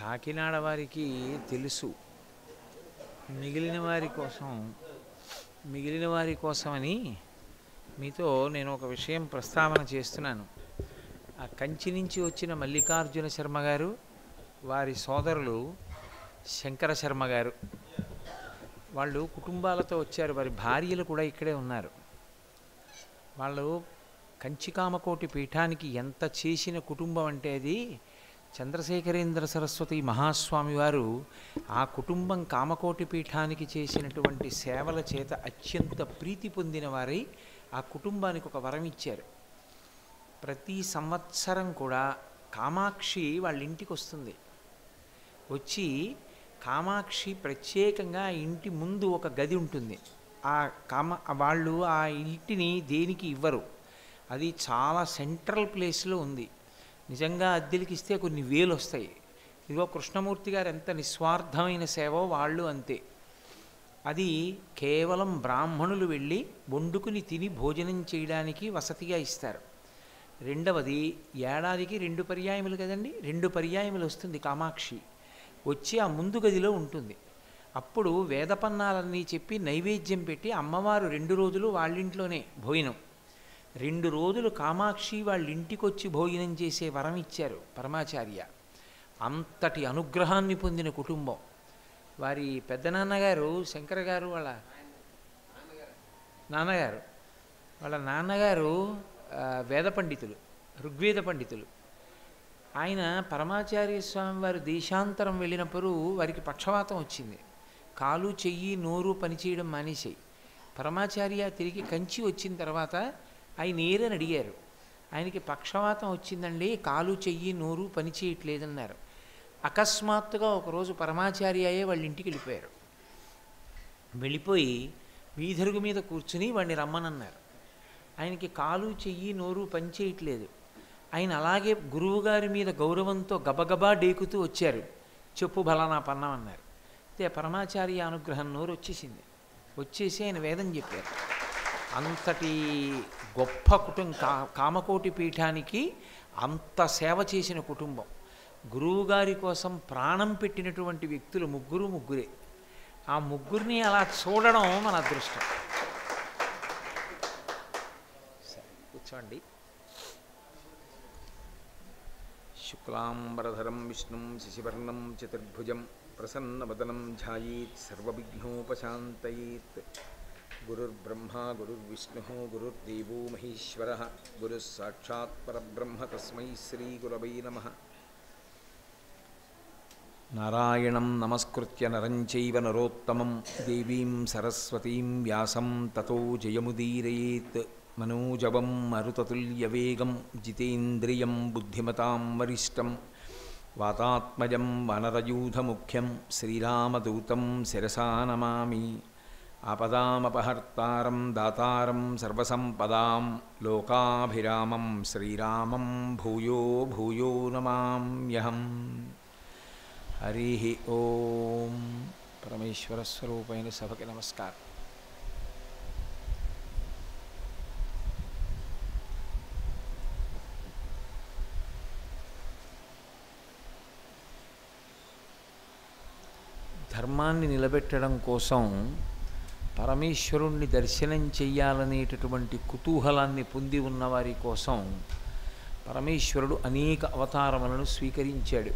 కాకినాడ వారికి తెలుసు. మిగిలిన వారి కోసం మిగిలిన వారి కోసమని మీతో నేను ఒక విషయం ప్రస్తావన చేస్తున్నాను. ఆ కంచి నుంచి వచ్చిన మల్లికార్జున శర్మ గారు, వారి సోదరులు శంకర శర్మ గారు, వాళ్ళు కుటుంబాలతో వచ్చారు. వారి భార్యలు కూడా ఇక్కడే ఉన్నారు. వాళ్ళు కంచికామకోటి పీఠానికి ఎంత చేసిన కుటుంబం అంటే అది చంద్రశేఖరేంద్ర సరస్వతి మహాస్వామి వారు ఆ కుటుంబం కామకోటి పీఠానికి చేసినటువంటి సేవల చేత అత్యంత ప్రీతి పొందిన వారై ఆ కుటుంబానికి ఒక వరం ఇచ్చారు. ప్రతి సంవత్సరం కూడా కామాక్షి వాళ్ళ ఇంటికి వస్తుంది. వచ్చి కామాక్షి ప్రత్యేకంగా ఆ ఇంటి ముందు ఒక గది ఉంటుంది. వాళ్ళు ఆ ఇంటిని దేనికి ఇవ్వరు. అది చాలా సెంట్రల్ ప్లేస్లో ఉంది. నిజంగా అద్దెలకి ఇస్తే కొన్ని వేలు వస్తాయి. ఇదిగో కృష్ణమూర్తి గారు ఎంత నిస్వార్థమైన సేవో వాళ్ళు అంతే. అది కేవలం బ్రాహ్మణులు వెళ్ళి వండుకుని తిని భోజనం చేయడానికి వసతిగా ఇస్తారు. రెండవది, ఏడాదికి 2 పర్యాయములు కదండి, 2 పర్యాయములు వస్తుంది కామాక్షి. వచ్చి ఆ ముందు గదిలో ఉంటుంది. అప్పుడు వేదపన్నాలన్నీ చెప్పి నైవేద్యం పెట్టి అమ్మవారు 2 రోజులు వాళ్ళింట్లోనే భోజనం. 2 రోజులు కామాక్షి వాళ్ళ ఇంటికి వచ్చి భోజనం చేసే వరం ఇచ్చారు పరమాచార్య. అంతటి అనుగ్రహాన్ని పొందిన కుటుంబం. వారి పెద్దనాన్నగారు శంకర గారు, వాళ్ళ నాన్నగారు వేద పండితులు, ఋగ్వేద పండితులు. ఆయన పరమాచార్య స్వామి వారు దేశాంతరం వెళ్ళినప్పుడు వారికి పక్షవాతం వచ్చింది. కాలు చెయ్యి నోరు పనిచేయడం మానేసాయి. పరమాచార్య తిరిగి కంచి వచ్చిన తర్వాత ఆయన ఏరని అడిగారు. ఆయనకి పక్షవాతం వచ్చిందండి, కాలు చెయ్యి నోరు పనిచేయట్లేదన్నారు. అకస్మాత్తుగా ఒకరోజు పరమాచార్యయే వాళ్ళ ఇంటికి వెళ్ళిపోయారు. వెళ్ళిపోయి వీధరుగు మీద కూర్చుని వాడిని రమ్మనన్నారు. ఆయనకి కాలు చెయ్యి నోరు పనిచేయట్లేదు. ఆయన అలాగే గురువుగారి మీద గౌరవంతో గబగబా డేకుతూ వచ్చారు. చెప్పు బలానా పన్నం అన్నారు. అయితే పరమాచార్య అనుగ్రహం నోరు వచ్చేసింది. వచ్చేసి ఆయన వేదం చెప్పారు. అంతటి గొప్ప కామకోటి పీఠానికి అంత సేవ చేసిన కుటుంబం. గురువుగారి కోసం ప్రాణం పెట్టినటువంటి వ్యక్తులు ముగ్గురే. ఆ ముగ్గురిని అలా చూడడం మన అదృష్టం. సరే కూర్చోండి. శుక్లాంబరధరం విష్ణుం శశివర్ణం చతుర్భుజం ప్రసన్నవదనం ధ్యాయేత్ సర్వవిఘ్నోపశాంతయేత్. గురుర్బ్రహ్మా గురుర్విష్ణుః గురుర్దేవో మహేశ్వరః గురుః సాక్షాత్ పరబ్రహ్మ తస్మై శ్రీ గురవై నమః. నారాయణం నమస్కృత్య నరం చైవ నరోత్తమం దేవీం సరస్వతీం వ్యాసం తతో జయముదీరయేత్. మనోజవం మరుతతుల్యవేగం జితేంద్రియం బుద్ధిమతాం వరిష్టం వాతాత్మజం వనరయూధముఖ్యం శ్రీరామదూతం శిరసా నమామి. ఆపదామపహర్తారం దాతారం సర్వసంపదాం లోకాభిరామం శ్రీరామం భూయో భూయో నమామ్యహం. హరి ఓం. పరమేశ్వర స్వరూపైన సభకి నమస్కారం. ధర్మాన్ని నిలబెట్టడం కోసం పరమేశ్వరుణ్ణి దర్శనం చెయ్యాలనేటటువంటి కుతూహలాన్ని పొంది ఉన్నవారి కోసం పరమేశ్వరుడు అనేక అవతారములను స్వీకరించాడు.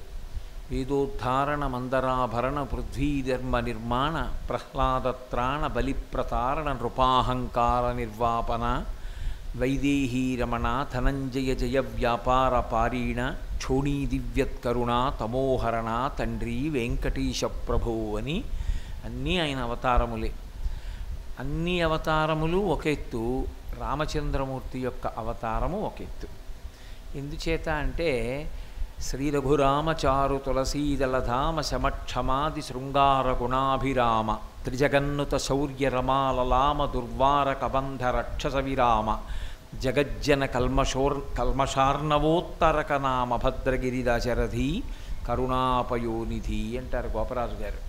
వేదోద్ధారణ మందరాభరణ పృథ్వీధర్మ నిర్మాణ ప్రహ్లాదత్రాణ బలిప్రతారణ నృపాహంకార నిర్వాపన వైదేహీ రమణ ధనంజయ జయ వ్యాపార పారీణ క్షోణీ దివ్యత్కరుణ తమోహరణ తండ్రి వెంకటేశ ప్రభో అని అన్నీ ఆయన అవతారములే. అన్ని అవతారములు ఒక ఎత్తు, రామచంద్రమూర్తి యొక్క అవతారము ఒక ఎత్తు. ఎందుచేత అంటే శ్రీ రఘురామచారు తులసీదళధామ శమక్షమాది శృంగార గుణాభిరామ త్రిజగన్నుత శౌర్య రమాలలామ దుర్వార కబంధ రక్షస విరామ జగజ్జన కల్మషార్ణవోత్తరకనామ భద్రగిరిదాశరథి కరుణాపయోనిధి అంటారు గోపరాజు గారు.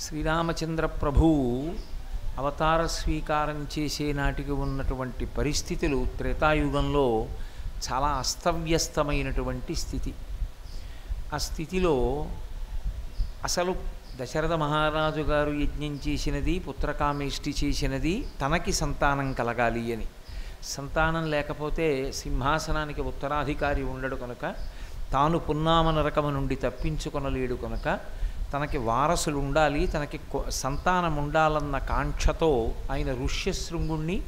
శ్రీరామచంద్ర ప్రభువు అవతార స్వీకారం చేసే నాటికి ఉన్నటువంటి పరిస్థితులు త్రేతాయుగంలో చాలా అస్తవ్యస్తమైనటువంటి స్థితి. ఆ స్థితిలో అసలు దశరథ మహారాజు గారు యజ్ఞం చేసినది, పుత్రకామేష్టి చేసినది తనకి సంతానం కలగాలి అని. సంతానం లేకపోతే సింహాసనానికి ఉత్తరాధికారి ఉండడు కనుక, తాను పున్నామ నరకము నుండి తప్పించుకొనలేడు కనుక, తనకి వారసులు ఉండాలి, తనకి సంతానం ఉండాలన్న కాంక్షతో ఆయన ఋష్యశృంగుణ్ణి,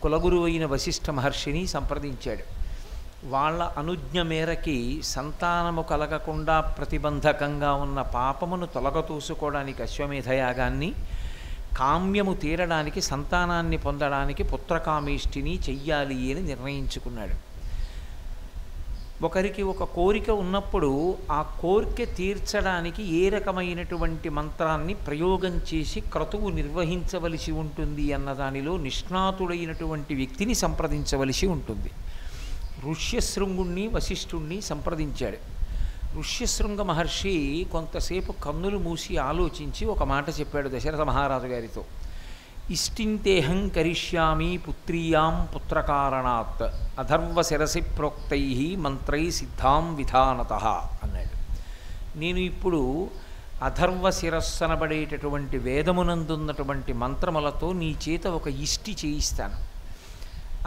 కులగురువైన వశిష్ఠ మహర్షిని సంప్రదించాడు. వాళ్ళ అనుజ్ఞ మేరకి సంతానము కలగకుండా ప్రతిబంధకంగా ఉన్న పాపమును తొలగతూసుకోవడానికి అశ్వమేధయాగాన్ని, కామ్యము తీరడానికి, సంతానాన్ని పొందడానికి పుత్రకామేష్టిని చెయ్యాలి అని నిర్ణయించుకున్నాడు. ఒకరికి ఒక కోరిక ఉన్నప్పుడు ఆ కోరిక తీర్చడానికి ఏ రకమైనటువంటి మంత్రాన్ని ప్రయోగం చేసి క్రతువు నిర్వహించవలసి ఉంటుంది అన్న దానిలో నిష్ణాతుడైనటువంటి వ్యక్తిని సంప్రదించవలసి ఉంటుంది. ఋష్యశృంగుణ్ణి, వశిష్ఠుణ్ణి సంప్రదించాడు. ఋష్యశృంగ మహర్షి కొంతసేపు కన్నులు మూసి ఆలోచించి ఒక మాట చెప్పాడు దశరథ మహారాజు గారితో. ఇష్టింతేహం కరిష్యామి పుత్రీయాం పుత్రకారణాత్ అధర్వ శిరసి ప్రోక్తై మంత్రై సిద్ధాం విధానత అన్నాడు. నేను ఇప్పుడు అధర్వ శిరస్సనబడేటటువంటి వేదమునందున్నటువంటి మంత్రములతో నీ చేత ఒక ఇష్టి చేయిస్తాను.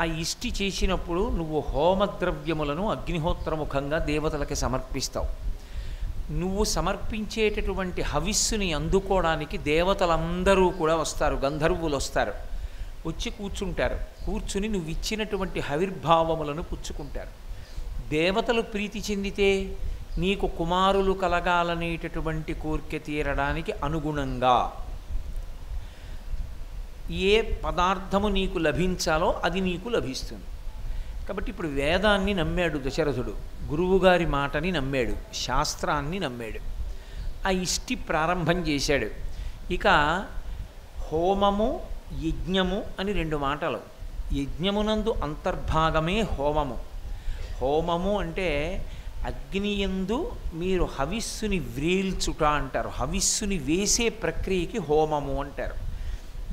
ఆ ఇష్టి చేసినప్పుడు నువ్వు హోమద్రవ్యములను అగ్నిహోత్రముఖంగా దేవతలకి సమర్పిస్తావు. నువ్వు సమర్పించేటటువంటి హవిస్సుని అందుకోవడానికి దేవతలందరూ కూడా వస్తారు, గంధర్వులు వస్తారు, వచ్చి కూర్చుంటారు. కూర్చుని నువ్వు ఇచ్చినటువంటి హవిర్భావములను పుచ్చుకుంటారు. దేవతలు ప్రీతి చెందితే నీకు కుమారులు కలగాలనేటటువంటి కోరిక తీరడానికి అనుగుణంగా ఏ పదార్థము నీకు లభించాలో అది నీకు లభిస్తుంది. కాబట్టి ఇప్పుడు వేదాన్ని నమ్మాడు దశరథుడు, గురువుగారి మాటని నమ్మాడు, శాస్త్రాన్ని నమ్మాడు. ఆ ఇష్టి ప్రారంభం చేశాడు. ఇక హోమము, యజ్ఞము అని రెండు మాటలు. యజ్ఞమునందు అంతర్భాగమే హోమము. హోమము అంటే అగ్నియందు మీరు హవిస్సుని వ్రేల్చుట అంటారు. హవిస్సుని వేసే ప్రక్రియకి హోమము అంటారు.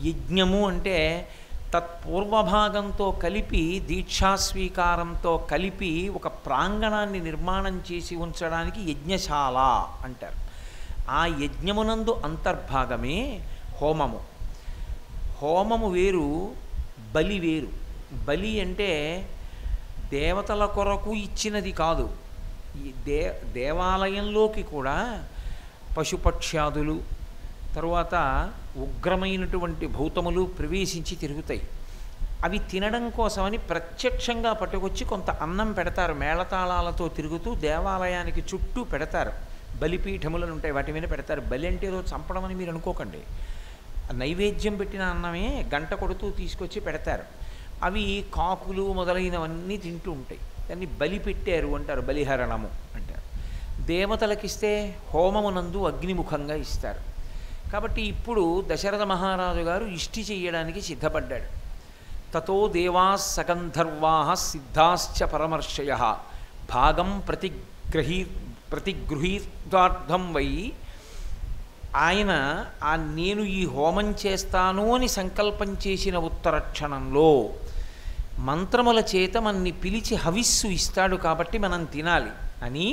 యజ్ఞము అంటే తత్పూర్వభాగంతో కలిపి, దీక్షాస్వీకారంతో కలిపి ఒక ప్రాంగణాన్ని నిర్మాణం చేసి ఉంచడానికి యజ్ఞశాల అంటారు. ఆ యజ్ఞమునందు అంతర్భాగమే హోమము. హోమము వేరు, బలి వేరు. బలి అంటే దేవతల కొరకు ఇచ్చినది కాదు. ఈ దేవాలయంలోకి కూడా పశుపక్ష్యాదులు, తరువాత ఉగ్రమైనటువంటి భూతములు ప్రవేశించి తిరుగుతాయి. అవి తినడం కోసమని ప్రత్యక్షంగా పట్టుకొచ్చి కొంత అన్నం పెడతారు. మేళతాళాలతో తిరుగుతూ దేవాలయానికి చుట్టూ పెడతారు. బలిపీఠములను ఉంటాయి, వాటి మీద పెడతారు. బలి అంటే ఏదో చంపడం అని మీరు అనుకోకండి. నైవేద్యం పెట్టిన అన్నమే గంట కొడుతూ తీసుకొచ్చి పెడతారు. అవి కాకులు మొదలైనవన్నీ తింటూ ఉంటాయి. దాన్ని బలి పెట్టారు అంటారు, బలిహరణము అంటారు. దేవతలకిస్తే హోమమునందు అగ్నిముఖంగా ఇస్తారు. కాబట్టి ఇప్పుడు దశరథ మహారాజు గారు ఇష్టి చెయ్యడానికి సిద్ధపడ్డాడు. తతో దేవా సగంధర్వా సిద్ధాశ్చ పరమర్షయ భాగం ప్రతిగృహీతార్థం వై. ఆయన నేను ఈ హోమం చేస్తాను అని సంకల్పం చేసిన ఉత్తర క్షణంలో మంత్రముల చేత మన్ని పిలిచి హవిస్సు ఇస్తాడు, కాబట్టి మనం తినాలి అని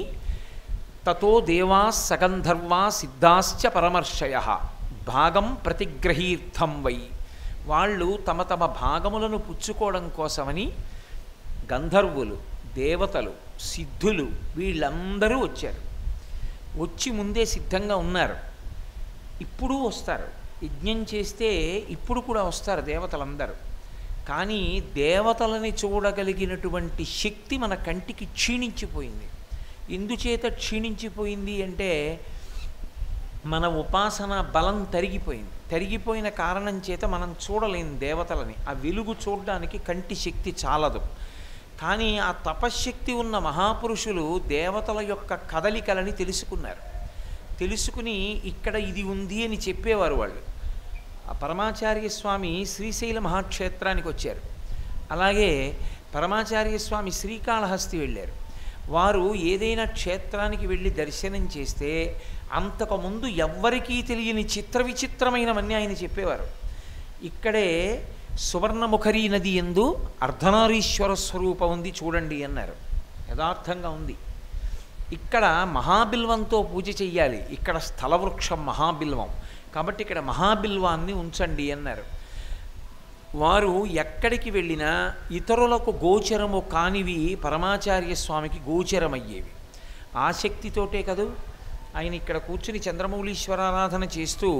తతో దేవా సగంధర్వా సిద్ధాశ్చ పరమర్షయ భాగం ప్రతిగ్రహీర్థం వై. వాళ్ళు తమ తమ భాగములను పుచ్చుకోవడం కోసమని గంధర్వులు, దేవతలు, సిద్ధులు వీళ్ళందరూ వచ్చారు. వచ్చి ముందే సిద్ధంగా ఉన్నారు. ఇప్పుడు వస్తారు. యజ్ఞం చేస్తే ఇప్పుడు కూడా వస్తారు దేవతలందరూ. కానీ దేవతలని చూడగలిగినటువంటి శక్తి మన కంటికి క్షీణించిపోయింది. ఎందుచేత క్షీణించిపోయింది అంటే మన ఉపాసన బలం తరిగిపోయింది. తరిగిపోయిన కారణం చేత మనం చూడలేని దేవతలని. ఆ వెలుగు చూడడానికి కంటి శక్తి చాలదు. కానీ ఆ తపశ్శక్తి ఉన్న మహాపురుషులు దేవతల యొక్క కదలికలని తెలుసుకున్నారు. తెలుసుకుని ఇక్కడ ఇది ఉంది అని చెప్పేవారు వాళ్ళు. ఆ పరమాచార్య స్వామి శ్రీశైల మహాక్షేత్రానికి వచ్చారు. అలాగే పరమాచార్య స్వామి శ్రీకాళహస్తి వెళ్ళారు. వారు ఏదైనా క్షేత్రానికి వెళ్ళి దర్శనం చేస్తే అంతకుముందు ఎవ్వరికీ తెలియని చిత్ర విచిత్రమైనవన్నీ ఆయన చెప్పేవారు. ఇక్కడే సువర్ణముఖరీ నది యందు అర్ధనారీశ్వర స్వరూపం ఉంది చూడండి అన్నారు. యథార్థంగా ఉంది. ఇక్కడ మహాబిల్వంతో పూజ చెయ్యాలి, ఇక్కడ స్థలవృక్షం మహాబిల్వం, కాబట్టి ఇక్కడ మహాబిల్వాన్ని ఉంచండి అన్నారు. వారు ఎక్కడికి వెళ్ళినా ఇతరులకు గోచరము కానివి పరమాచార్య స్వామికి గోచరమయ్యేవి. ఆసక్తితోటే కదూ ఆయన ఇక్కడ కూర్చుని చంద్రమౌళీశ్వరారాధన చేస్తూ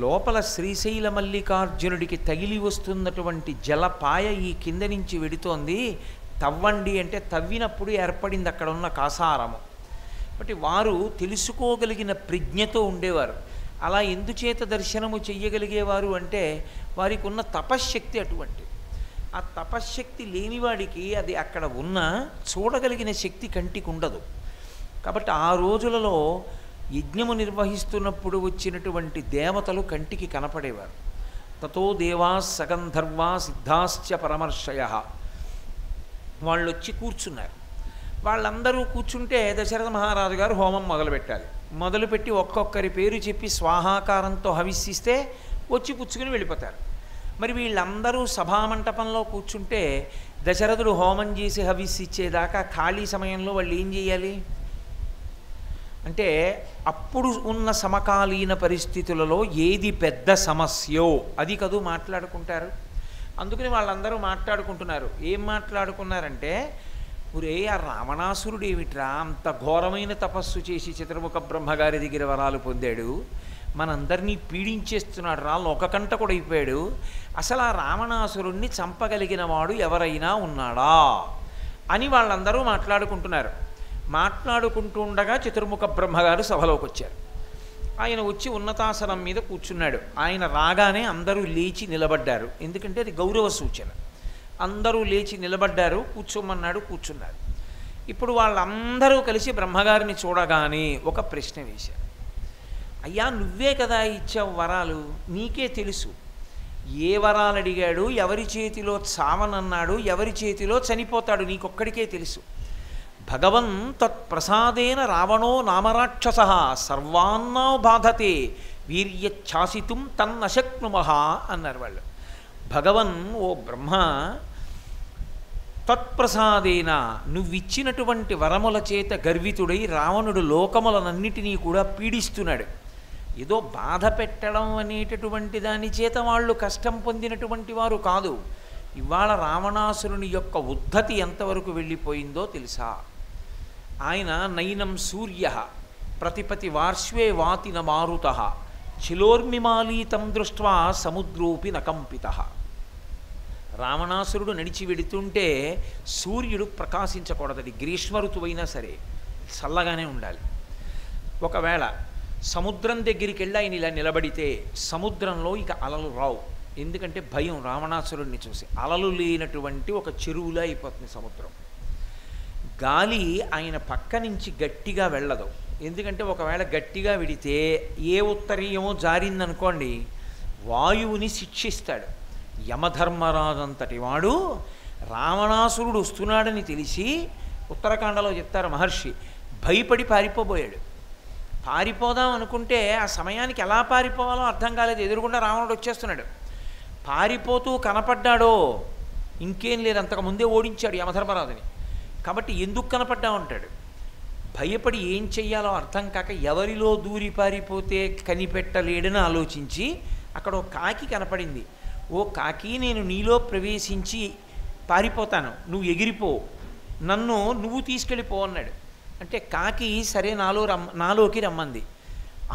లోపల శ్రీశైల మల్లికార్జునుడికి తగిలి వస్తున్నటువంటి జలపాయ ఈ కింద నుంచి వెడుతోంది, తవ్వండి అంటే తవ్వినప్పుడు ఏర్పడింది అక్కడ ఉన్న కాసారము. కాబట్టి వారు తెలుసుకోగలిగిన ప్రజ్ఞతో ఉండేవారు. అలా ఎందుచేత దర్శనము చెయ్యగలిగేవారు అంటే వారికి ఉన్న తపశ్శక్తి అటువంటి. ఆ తపశ్శక్తి లేనివాడికి అది అక్కడ ఉన్న చూడగలిగిన శక్తి కంటికి ఉండదు. కాబట్టి ఆ రోజులలో యజ్ఞము నిర్వహిస్తున్నప్పుడు వచ్చినటువంటి దేవతలు కంటికి కనపడేవారు. తతో దేవా సగంధర్వా సిద్ధాశ్చ పరమర్షయ వాళ్ళు వచ్చి కూర్చున్నారు. వాళ్ళందరూ కూర్చుంటే దశరథ మహారాజు గారు హోమం మొదలుపెట్టాలి. మొదలుపెట్టి ఒక్కొక్కరి పేరు చెప్పి స్వాహాకారంతో హవిస్సిస్తే వచ్చి పుచ్చుకుని వెళ్ళిపోతారు. మరి వీళ్ళందరూ సభామంటపంలో కూర్చుంటే దశరథుడు హోమం చేసి హవిస్సిచ్చేదాకా ఖాళీ సమయంలో వాళ్ళు ఏం చేయాలి అంటే అప్పుడు ఉన్న సమకాలీన పరిస్థితులలో ఏది పెద్ద సమస్యో అది కదూ మాట్లాడుకుంటారు. అందుకని వాళ్ళందరూ మాట్లాడుకుంటున్నారు. ఏం మాట్లాడుకున్నారంటే, ఒరే ఆ రావణాసురుడు ఏమిట్రా అంత ఘోరమైన తపస్సు చేసి చతుర్ముఖ బ్రహ్మగారి దగ్గర వరాలు పొందాడు, మనందరినీ పీడించేస్తున్నాడు రా, లోకకంట కూడా అయిపోయాడు. అసలు ఆ రావణాసురుణ్ణి చంపగలిగిన వాడు ఎవరైనా ఉన్నాడా అని వాళ్ళందరూ మాట్లాడుకుంటున్నారు. మాట్లాడుకుంటూ ఉండగా చతుర్ముఖ బ్రహ్మగారు సభలోకి వచ్చారు. ఆయన వచ్చి ఉన్నతాసనం మీద కూర్చున్నాడు. ఆయన రాగానే అందరూ లేచి నిలబడ్డారు, ఎందుకంటే అది గౌరవ సూచన. అందరూ లేచి నిలబడ్డారు, కూర్చోమన్నాడు, కూర్చున్నారు. ఇప్పుడు వాళ్ళందరూ కలిసి బ్రహ్మగారిని చూడగానే ఒక ప్రశ్న వేశారు. అయ్యా నువ్వే కదా ఇచ్చావు వరాలు, నీకే తెలుసు ఏ వరాలు అడిగాడు, ఎవరి చేతిలో చావనన్నాడు, ఎవరి చేతిలో చనిపోతాడు, నీకొక్కడికే తెలుసు. భగవన్ తత్ప్రసాదేన రావణో నామరాక్షస సర్వాన్నో బాధతే వీర్యఛాసితుం తన్నశక్నుమః అన్నారు వాళ్ళు. భగవన్ ఓ బ్రహ్మ తత్ప్రసాదేన నువ్విచ్చినటువంటి వరముల చేత గర్వితుడై రావణుడు లోకములనన్నిటినీ కూడా పీడిస్తున్నాడు. ఏదో బాధ పెట్టడం అనేటటువంటి దాని చేత వాళ్ళు కష్టం పొందినటువంటి వారు కాదు. ఇవాళ రావణాసురుని యొక్క ఉద్ధతి ఎంతవరకు వెళ్ళిపోయిందో తెలుసా? ఆయన నైనం సూర్య ప్రతిపతి వార్ష్వే వాతిన మారుత చిలోర్మిమాలీతం దృష్ట్వా సముద్రోపి నకంపిత. రావణాసురుడు నడిచి వెడుతుంటే సూర్యుడు ప్రకాశించకూడదది, గ్రీష్మ ఋతువైనా సరే చల్లగానే ఉండాలి. ఒకవేళ సముద్రం దగ్గరికి వెళ్ళి ఆయన ఇలా నిలబడితే సముద్రంలో ఇక అలలు రావు, ఎందుకంటే భయం రావణాసురుడిని చూసి. అలలు లేనటువంటి ఒక చెరువులా అయిపోతుంది సముద్రం. గాలి ఆయన పక్క నుంచి గట్టిగా వెళ్ళదు, ఎందుకంటే ఒకవేళ గట్టిగా విడితే ఏ ఉత్తరీయమో జారిందనుకోండి వాయువుని శిక్షిస్తాడు. యమధర్మరాజంతటి వాడు రావణాసురుడు వస్తున్నాడని తెలిసి ఉత్తరాఖండలో చెప్తారు మహర్షి, భయపడి పారిపోబోయాడు. పారిపోదాం అనుకుంటే ఆ సమయానికి ఎలా పారిపోవాలో అర్థం కాలేదు, ఎదురుగుండా రావణుడు వచ్చేస్తున్నాడు. పారిపోతూ కనపడ్డాడో ఇంకేం లేదు, అంతకుముందే ఓడించాడు యమధర్మరాజుని. కాబట్టి ఎందుకు కనపడ్డామంటాడు, భయపడి ఏం చెయ్యాలో అర్థం కాక ఎవరిలో దూరి పారిపోతే కనిపెట్టలేడని ఆలోచించి అక్కడ ఓ కాకి కనపడింది. ఓ కాకి, నేను నీలో ప్రవేశించి పారిపోతాను, నువ్వు ఎగిరిపో, నన్ను నువ్వు తీసుకెళ్ళిపో అన్నాడు. అంటే కాకి సరే నాలోకి రమ్మంది.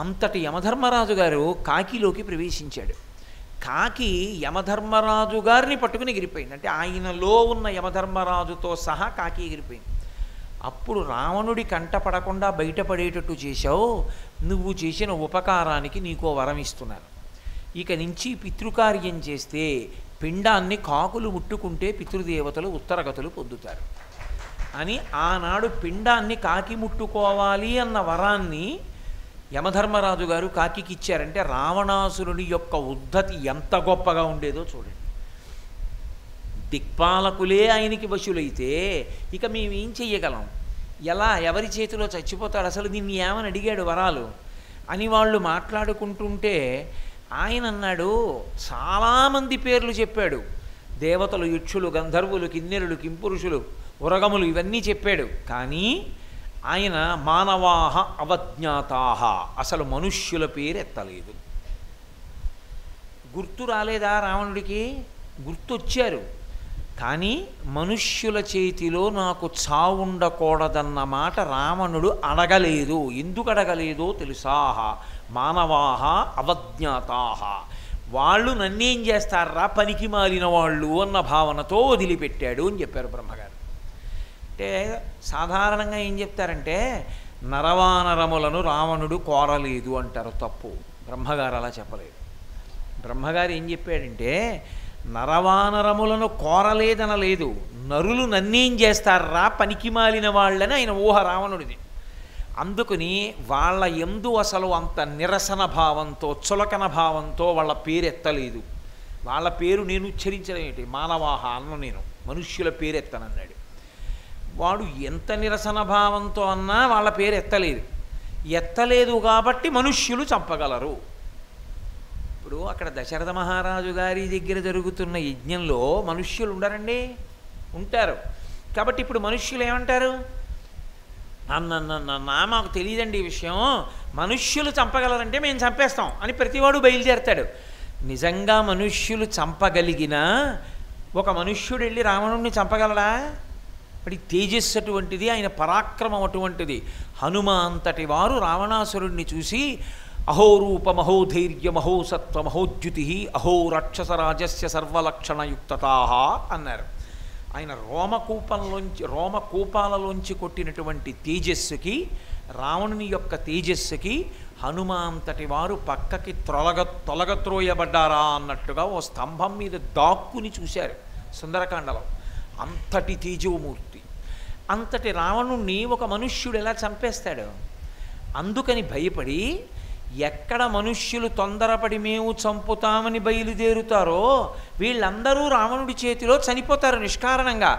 అంతటి యమధర్మరాజు గారు కాకిలోకి ప్రవేశించాడు. కాకి యమధర్మరాజు గారిని పట్టుకుని ఎగిరిపోయింది, అంటే ఆయనలో ఉన్న యమధర్మరాజుతో సహా కాకి ఎగిరిపోయింది. అప్పుడు రావణుడి కంటపడకుండా బయటపడేటట్టు చేశావు, నువ్వు చేసిన ఉపకారానికి నీకో వరం ఇస్తున్నాను. ఇక నుంచి పితృకార్యం చేస్తే పిండాన్ని కాకులు ముట్టుకుంటే పితృదేవతలు ఉత్తరగతులు పొందుతారు అని ఆనాడు పిండాన్ని కాకి ముట్టుకోవాలి అన్న వరాన్ని యమధర్మరాజు గారు కాకికి ఇచ్చారంటే రావణాసురుని యొక్క ఉద్ధతి ఎంత గొప్పగా ఉండేదో చూడండి. దిక్పాలకులే ఆయనకి వశులైతే ఇక మేమేం చెయ్యగలం, ఎలా, ఎవరి చేతిలో చచ్చిపోతాడు, అసలు దీన్ని ఏమని అడిగాడు వరాలు అని వాళ్ళు మాట్లాడుకుంటుంటే ఆయన అన్నాడు, చాలామంది పేర్లు చెప్పాడు, దేవతలు, యక్షులు, గంధర్వులు, కిన్నెరులు, కింపురుషులు, ఉరగములు ఇవన్నీ చెప్పాడు. కానీ ఆయన మానవాహ అవజ్ఞాతాహ, అసలు మనుష్యుల పేరు ఎత్తలేదు. గుర్తు రాలేదా రావణుడికి? గుర్తొచ్చారు, కానీ మనుష్యుల చేతిలో నాకు చావుండకూడదన్న మాట రావణుడు అడగలేదు. ఎందుకు అడగలేదో తెలుసా? మానవాహ అవజ్ఞాతాహ, వాళ్ళు నన్నేం చేస్తారా పనికి మాలిన వాళ్ళు అన్న భావనతో వదిలిపెట్టాడు అని చెప్పారు బ్రహ్మగారు. అంటే సాధారణంగా ఏం చెప్తారంటే నరవానరములను రావణుడు కోరలేదు అంటారు. తప్పు. బ్రహ్మగారు అలా చెప్పలేదు. బ్రహ్మగారు ఏం చెప్పాడంటే నరవానరములను కోరలేదనలేదు, నరులు నన్నేం చేస్తారా పనికి మాలిన వాళ్ళని ఆయన ఊహ రావణుడిది. అందుకని వాళ్ళ యందు అసలు అంత నిరసన భావంతో, చులకన భావంతో వాళ్ళ పేరు ఎత్తలేదు. వాళ్ళ పేరు నేను ఉచ్చరించడం ఏంటి? మానవాహ అన్న నేను మనుష్యుల పేరు ఎత్తనన్నాడు. వాడు ఎంత నిరసన భావంతో అన్నా వాళ్ళ పేరు ఎత్తలేదు. ఎత్తలేదు కాబట్టి మనుష్యులు చంపగలరు. ఇప్పుడు అక్కడ దశరథ మహారాజు గారి దగ్గర జరుగుతున్న యజ్ఞంలో మనుష్యులు ఉండరండి? ఉంటారు. కాబట్టి ఇప్పుడు మనుష్యులు ఏమంటారు? అన్న మాకు తెలియదండి ఈ విషయం, మనుష్యులు చంపగలరంటే మేము చంపేస్తాం అని ప్రతివాడు బయలుదేరతాడు. నిజంగా మనుష్యులు చంపగలిగినా ఒక మనుష్యుడు వెళ్ళి రావణుడిని చంపగలడా? మరి తేజస్సు అటువంటిది, ఆయన పరాక్రమం అటువంటిది. హనుమ అంతటి వారు రావణాసురుణ్ణి చూసి అహోరూపమహోధైర్య మహోసత్వ మహోద్యుతి అహో రాక్షసరాజస్య సర్వలక్షణయుక్తతా అన్నారు. ఆయన రోమకూపాలలోంచి కొట్టినటువంటి తేజస్సుకి, రావణుని యొక్క తేజస్సుకి హనుమ అంతటి వారు పక్కకి తొలగత్రోయబడ్డారా అన్నట్టుగా ఓ స్తంభం మీద దాక్కుని చూశారు సుందరకాండలో. అంతటి తేజోమూర్తి. అంతటి రావణుణ్ణి ఒక మనుష్యుడు ఎలా చంపేస్తాడు? అందుకని భయపడి ఎక్కడ మనుష్యులు తొందరపడి మేము చంపుతామని బయలుదేరుతారో వీళ్ళందరూ రావణుడి చేతిలో చనిపోతారు నిష్కారణంగా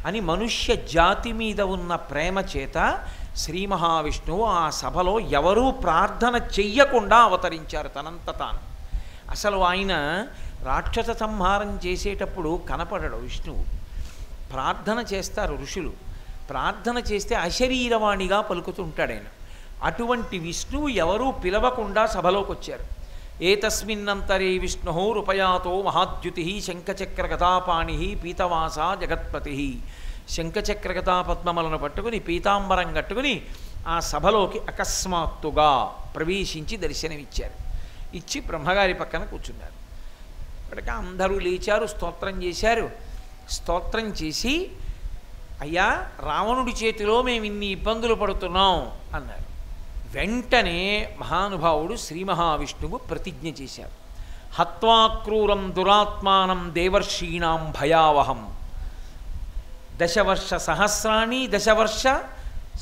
అని మనుష్య జాతి మీద ఉన్న ప్రేమ చేత శ్రీ మహావిష్ణువు ఆ సభలో ఎవరూ ప్రార్థన చెయ్యకుండా అవతరించారు తనంత తాను. అసలు ఆయన రాక్షస సంహారం చేసేటప్పుడు కనపడడు విష్ణువు. ప్రార్థన చేస్తారు ఋషులు. ప్రార్థన చేస్తే అశరీరవాణిగా పలుకుతుంటాడు ఆయన. అటువంటి విష్ణువు ఎవరూ పిలవకుండా సభలోకి వచ్చారు. ఏతస్మిన్నంతరే విష్ణు రూపయాతో మహాద్యుతి శంఖచక్ర గదాపాణి పీతవాస జగత్పతి. శంఖచక్ర గదా పద్మములను పట్టుకుని పీతాంబరం కట్టుకుని ఆ సభలోకి అకస్మాత్తుగా ప్రవేశించి దర్శనమిచ్చారు. ఇచ్చి బ్రహ్మగారి పక్కన కూర్చున్నారు. ఇప్పటికే అందరూ లేచారు, స్తోత్రం చేశారు. స్తోత్రం చేసి అయ్యా రావణుడి చేతిలో మేము ఇన్ని ఇబ్బందులు పడుతున్నాం అన్నారు. వెంటనే మహానుభావుడు శ్రీ మహావిష్ణువు ప్రతిజ్ఞ చేశారు. హత్వాక్రూరం దురాత్మానం దేవర్షీణాం భయావహం దశవర్ష సహస్రాణి దశవర్ష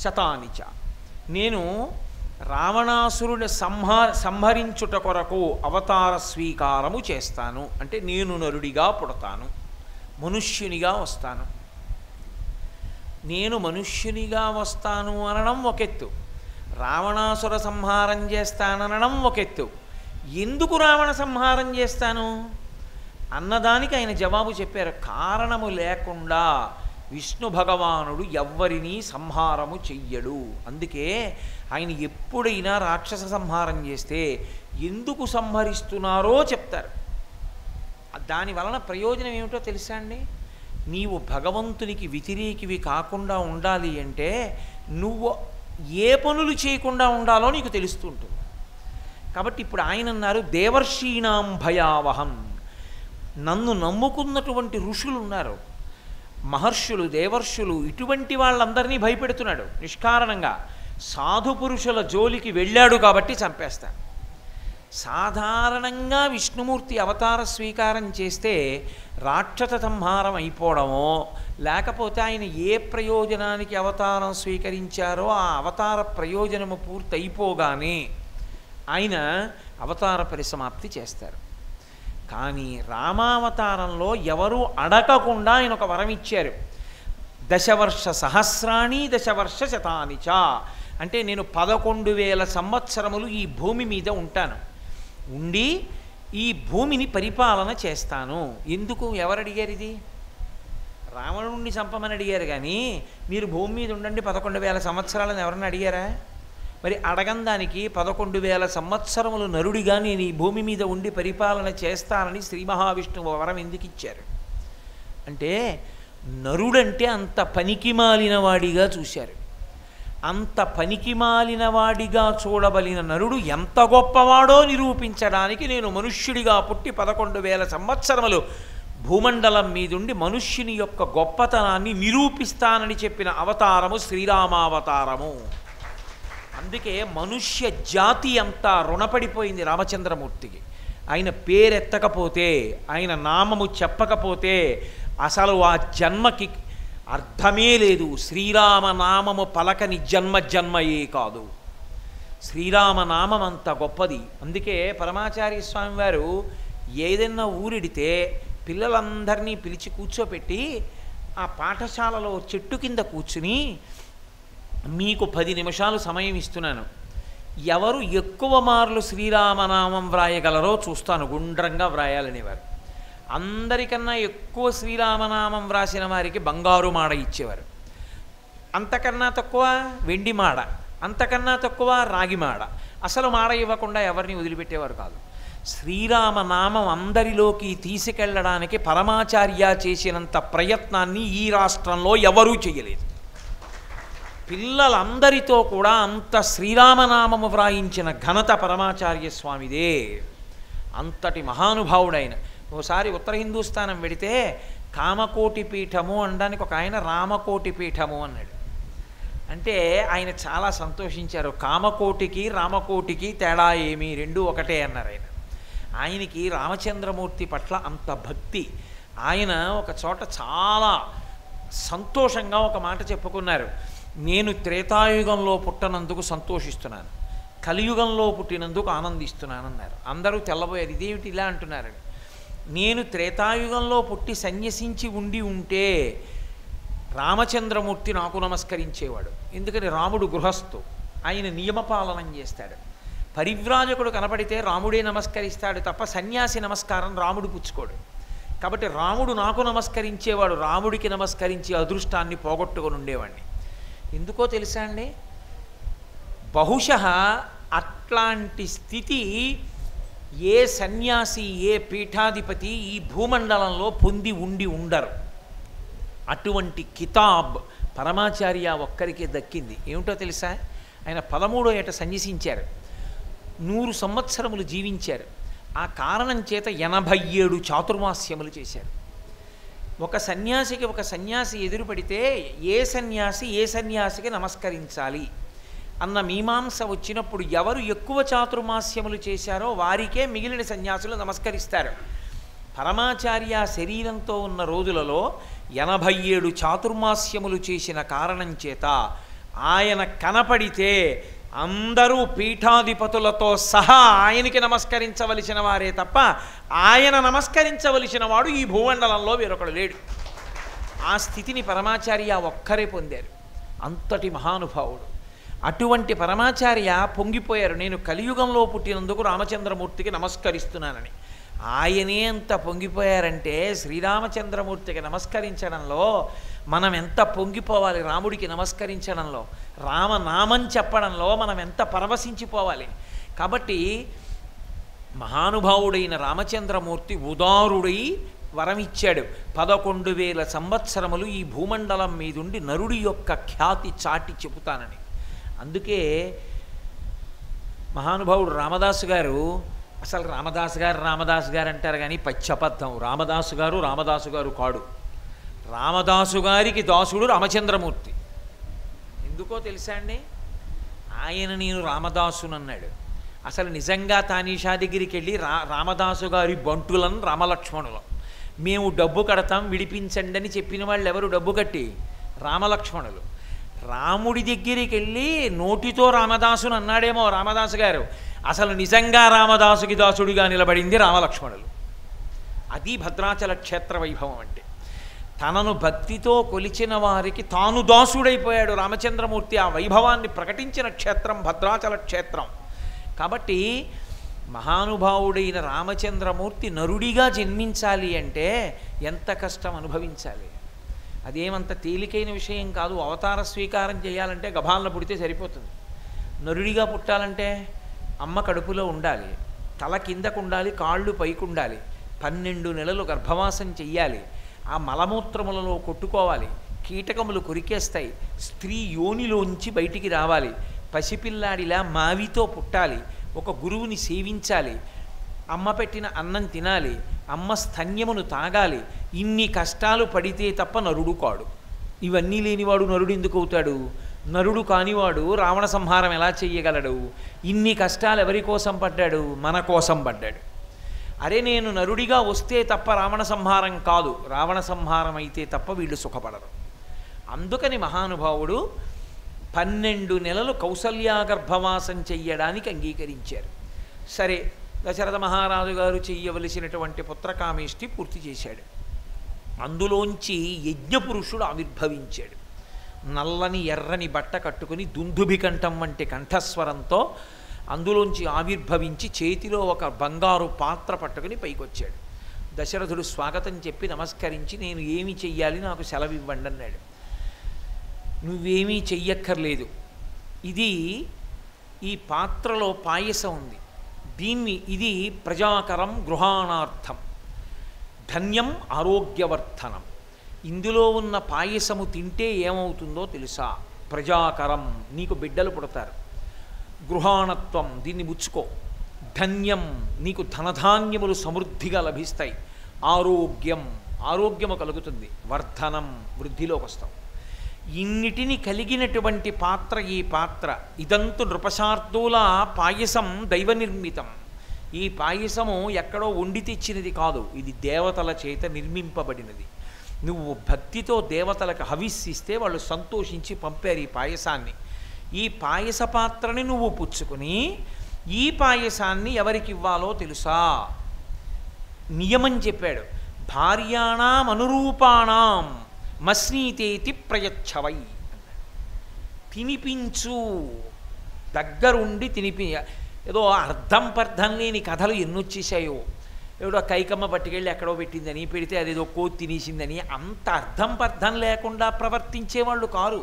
శతాని చ. నేను రావణాసురుని సంహరించుట కొరకు అవతార స్వీకారము చేస్తాను. అంటే నేను నరుడిగా పుడతాను, మనుష్యునిగా వస్తాను. నేను మనుష్యునిగా వస్తాను అనడం ఒకెత్తు, రావణాసుర సంహారం చేస్తాననడం ఒకెత్తు. ఎందుకు రావణ సంహారం చేస్తాను అన్నదానికి ఆయన జవాబు చెప్పారు. కారణము లేకుండా విష్ణు భగవానుడు ఎవ్వరినీ సంహారము చెయ్యడు. అందుకే ఆయన ఎప్పుడైనా రాక్షస సంహారం చేస్తే ఎందుకు సంహరిస్తున్నారో చెప్తారు. దాని వలన ప్రయోజనం ఏమిటో తెలుసా అండి? నీవు భగవంతునికి వ్యతిరేకివి కాకుండా ఉండాలి అంటే నువ్వు ఏ పనులు చేయకుండా ఉండాలో నీకు తెలుస్తూ ఉంటుంది. కాబట్టి ఇప్పుడు ఆయన అన్నారు దేవర్షీణాం భయావహం. నన్ను నమ్ముకున్నటువంటి ఋషులు ఉన్నారు, మహర్షులు, దేవర్షులు, ఇటువంటి వాళ్ళందరినీ భయపెడుతున్నాడు నిష్కారణంగా. సాధు పురుషుల జోలికి వెళ్ళాడు కాబట్టి చంపేస్తాను. సాధారణంగా విష్ణుమూర్తి అవతార స్వీకారం చేస్తే రాక్షస సంహారం అయిపోవడమో, లేకపోతే ఆయన ఏ ప్రయోజనానికి అవతారం స్వీకరించారో ఆ అవతార ప్రయోజనము పూర్తి అయిపోగానే ఆయన అవతార పరిసమాప్తి చేస్తారు. కానీ రామావతారంలో ఎవరూ అడగకుండా ఆయన ఒక వరం ఇచ్చారు. దశవర్ష సహస్రాణి దశవర్ష శతాని చ. అంటే నేను 11,000 సంవత్సరములు ఈ భూమి మీద ఉంటాను, ఉండి ఈ భూమిని పరిపాలన చేస్తాను. ఎందుకు? ఎవరు అడిగారు ఇది? రావణుణ్ణి చంపమని అడిగారు కానీ మీరు భూమి మీద ఉండండి 11,000 సంవత్సరాలను ఎవరన్నా అడిగారా? మరి అడగందానికి 11,000 సంవత్సరములు నరుడిగా నేను ఈ భూమి మీద ఉండి పరిపాలన చేస్తానని శ్రీ మహావిష్ణువు వరం ఎందుకు ఇచ్చారు అంటే, నరుడంటే అంత పనికిమాలిన వాడిగా చూశారు. అంత పనికిమాలిన వాడిగా చూడబలిన నరుడు ఎంత గొప్పవాడో నిరూపించడానికి నేను మనుష్యుడిగా పుట్టి 11,000 సంవత్సరములు భూమండలం మీదుండి మనుష్యుని యొక్క గొప్పతనాన్ని నిరూపిస్తానని చెప్పిన అవతారము శ్రీరామావతారము. అందుకే మనుష్య జాతి అంతా రుణపడిపోయింది రామచంద్రమూర్తికి. ఆయన పేరెత్తకపోతే, ఆయన నామము చెప్పకపోతే అసలు ఆ జన్మకి అర్థమే లేదు. శ్రీరామనామము పలకని జన్మ జన్మయే కాదు. శ్రీరామనామం అంత గొప్పది. అందుకే పరమాచార్య స్వామి వారు ఏదైనా ఊరిడితే పిల్లలందరినీ పిలిచి కూర్చోపెట్టి ఆ పాఠశాలలో చెట్టు కింద కూర్చుని, మీకు 10 నిమిషాలు సమయం ఇస్తున్నాను, ఎవరు ఎక్కువ మార్లు శ్రీరామనామం వ్రాయగలరో చూస్తాను, గుండ్రంగా వ్రాయాలనేవారు. అందరికన్నా ఎక్కువ శ్రీరామనామం వ్రాసిన వారికి బంగారు మాడ ఇచ్చేవారు. అంతకన్నా తక్కువ వెండి మాడ, అంతకన్నా తక్కువ రాగి మాడ. అసలు మాడ ఇవ్వకుండా ఎవరిని వదిలిపెట్టేవారు కాదు. శ్రీరామనామం అందరిలోకి తీసుకెళ్ళడానికి పరమాచార్య చేసినంత ప్రయత్నాన్ని ఈ రాష్ట్రంలో ఎవరూ చేయలేదు. పిల్లలందరితో కూడా అంత శ్రీరామనామము వ్రాయించిన ఘనత పరమాచార్య స్వామిదే. అంతటి మహానుభావుడైన. ఓసారి ఉత్తర హిందూస్థానం వెడితే కామకోటి పీఠము అనడానికి ఒక ఆయన రామకోటి పీఠము అన్నాడు. అంటే ఆయన చాలా సంతోషించారు. కామకోటికి రామకోటికి తేడా ఏమి, రెండూ ఒకటే అన్నారు ఆయన. ఆయనకి రామచంద్రమూర్తి పట్ల అంత భక్తి. ఆయన ఒక చోట చాలా సంతోషంగా ఒక మాట చెప్పుకున్నారు. నేను త్రేతాయుగంలో పుట్టనందుకు సంతోషిస్తున్నాను, కలియుగంలో పుట్టినందుకు ఆనందిస్తున్నానన్నారు. అందరూ తెల్లబోయారు, ఇదేమిటి ఇలా అంటున్నారని. నేను త్రేతాయుగంలో పుట్టి సన్యసించి ఉంటే రామచంద్రమూర్తి నాకు నమస్కరించేవాడు. ఎందుకని రాముడు గృహస్థు, ఆయన నియమపాలనం చేస్తాడు. పరివ్రాజకుడు కనపడితే రాముడే నమస్కరిస్తాడు తప్ప సన్యాసి నమస్కారం రాముడు పుచ్చుకోడు. కాబట్టి రాముడు నాకు నమస్కరించేవాడు, రాముడికి నమస్కరించే అదృష్టాన్ని పోగొట్టుకొని ఉండేవాడిని. ఎందుకో తెలుసా అండి, బహుశः అట్లాంటి స్థితి ఏ సన్యాసి, ఏ పీఠాధిపతి ఈ భూమండలంలో పొంది ఉండరు. అటువంటి కితాబ్ పరమాచార్య ఒక్కరికే దక్కింది. ఏమిటో తెలుసా, ఆయన 13వ ఏట సన్యసించారు, 100 సంవత్సరములు జీవించారు. ఆ కారణం చేత 87 చాతుర్మాస్యములు చేశారు. ఒక సన్యాసి ఎదురుపడితే ఏ సన్యాసికి నమస్కరించాలి అన్న మీమాంస వచ్చినప్పుడు ఎవరు ఎక్కువ చాతుర్మాస్యములు చేశారో వారికే మిగిలిన సన్యాసులు నమస్కరిస్తారు. పరమాచార్య శరీరంతో ఉన్న రోజులలో 87 చాతుర్మాస్యములు చేసిన కారణం చేత ఆయన కనపడితే అందరూ పీఠాధిపతులతో సహా ఆయనకి నమస్కరించవలసిన వారే తప్ప ఆయన నమస్కరించవలసిన వాడు ఈ భూమండలంలో వేరొకడు లేడు. ఆ స్థితిని పరమాచార్య ఒక్కరే పొందారు. అంతటి మహానుభావుడు. అటువంటి పరమాచార్య పొంగిపోయారు, నేను కలియుగంలో పుట్టినందుకు రామచంద్రమూర్తికి నమస్కరిస్తున్నానని. ఆయనే అంత పొంగిపోయారంటే శ్రీరామచంద్రమూర్తికి నమస్కరించడంలో మనం ఎంత పొంగిపోవాలి, రాముడికి నమస్కరించడంలో, రామనామం చెప్పడంలో మనం ఎంత పరవశించిపోవాలి. కాబట్టి మహానుభావుడైన రామచంద్రమూర్తి ఉదారుడై వరమిచ్చాడు. 11,000 సంవత్సరములు ఈ భూమండలం మీదుండి నరుడి యొక్క ఖ్యాతి చాటి చెబుతానని. అందుకే మహానుభావుడు రామదాసు గారు, అసలు రామదాసు గారు అంటారు కానీ పచ్చబద్ధం. రామదాసు గారు కాడు. రామదాసు గారికి దాసుడు రామచంద్రమూర్తి. ఎందుకో తెలుసా అండి, ఆయన నేను రామదాసునన్నాడు. అసలు నిజంగా తానీషా దగ్గరికి వెళ్ళి రామదాసు గారి బంటులను రామలక్ష్మణులం, మేము డబ్బు కడతాం విడిపించండి అని చెప్పిన వాళ్ళు ఎవరు? డబ్బు కట్టి రామలక్ష్మణులు. రాముడి దగ్గరికి వెళ్ళి నోటితో రామదాసుని అన్నాడేమో రామదాసు గారు, అసలు నిజంగా రామదాసుకి దాసుడిగా నిలబడింది రామలక్ష్మణులు. అది భద్రాచల క్షేత్ర వైభవం అంటే. తనను భక్తితో కొలిచిన వారికి తాను దాసుడైపోయాడు రామచంద్రమూర్తి. ఆ వైభవాన్ని ప్రకటించిన క్షేత్రం భద్రాచల క్షేత్రం. కాబట్టి మహానుభావుడైన రామచంద్రమూర్తి నరుడిగా జన్మించాలి అంటే ఎంత కష్టం అనుభవించాలి. అదేమంత తేలికైన విషయం కాదు. అవతార స్వీకారం చేయాలంటే గభాలన పుడితే సరిపోతుంది. నరుడిగా పుట్టాలంటే అమ్మ కడుపులో ఉండాలి, తల కిందకు ఉండాలి, కాళ్ళు పైకి ఉండాలి, 12 నెలలు గర్భవాసం చెయ్యాలి, ఆ మలమూత్రములలో కొట్టుకోవాలి, కీటకములు కొరికేస్తాయి, స్త్రీ యోనిలోంచి బయటికి రావాలి, పసిపిల్లాడిలా మావితో పుట్టాలి, ఒక గురువుని సేవించాలి, అమ్మ పెట్టిన అన్నం తినాలి, అమ్మ స్తన్యమును తాగాలి. ఇన్ని కష్టాలు పడితే తప్ప నరుడు కాడు. ఇవన్నీ లేనివాడు నరుడు ఎందుకు అవుతాడు? నరుడు కానివాడు రావణ సంహారం ఎలా చెయ్యగలడు? ఇన్ని కష్టాలు ఎవరి కోసం పడ్డాడు? మన కోసం పడ్డాడు. అరే నేను నరుడిగా వస్తే తప్ప రావణ సంహారం కాదు, రావణ సంహారం అయితే తప్ప వీళ్ళు సుఖపడరు. అందుకని మహానుభావుడు 12 నెలలు కౌసల్యా గర్భవాసం చెయ్యడానికి అంగీకరించారు. సరే, దశరథ మహారాజు గారు చెయ్యవలసినటువంటి పుత్రకామేష్టి పూర్తి చేశాడు. అందులోంచి యజ్ఞపురుషుడు ఆవిర్భవించాడు. నల్లని ఎర్రని బట్ట కట్టుకుని దుందుభికంఠం వంటి కంఠస్వరంతో అందులోంచి ఆవిర్భవించి చేతిలో ఒక బంగారు పాత్ర పట్టుకుని పైకొచ్చాడు. దశరథుడు స్వాగతం చెప్పి నమస్కరించి, నేను ఏమి చెయ్యాలి, నాకు సెలవు ఇవ్వండి అన్నాడు. నువ్వేమీ చెయ్యక్కర్లేదు, ఈ పాత్రలో పాయసం ఉంది, ఇది ప్రజాకరం గృహాణార్థం, ధన్యం ఆరోగ్యవర్ధనం. ఇందులో ఉన్న పాయసము తింటే ఏమవుతుందో తెలుసా? ప్రజాకరం, నీకు బిడ్డలు పుడతారు. గృహాణత్వం, దీన్ని ముచ్చుకో. ధన్యం, నీకు ధనధాన్యములు సమృద్ధిగా లభిస్తాయి. ఆరోగ్యము కలుగుతుంది. వర్ధనం, వృద్ధిలోకి వస్తాం. ఇన్నిటిని కలిగినటువంటి పాత్ర ఈ పాత్ర. ఇదంతు నృపశార్దూల పాయసం దైవ నిర్మితం. ఈ పాయసము ఎక్కడో వండి తెచ్చినది కాదు, ఇది దేవతల చేత నిర్మింపబడినది. నువ్వు భక్తితో దేవతలకు హవిస్సిస్తే వాళ్ళు సంతోషించి పంపారు ఈ పాయసాన్ని. ఈ పాయస పాత్రని నువ్వు పుచ్చుకుని ఈ పాయసాన్ని ఎవరికి ఇవ్వాలో తెలుసా? నియమం చెప్పాడు. భార్యాణం అనురూపాణం మస్నీతేతి ప్రయచ్చవై. తినిపించు, దగ్గరుండి ఏదో అర్థం పర్థం లేని కథలు ఎన్నొచ్చేసాయో. ఏదో కైకమ్మ పట్టుకెళ్ళి ఎక్కడో పెట్టిందని, పెడితే అదేదో కోతి తినేసిందని, అంత అర్థం పర్థం లేకుండా ప్రవర్తించేవాళ్ళు కారు.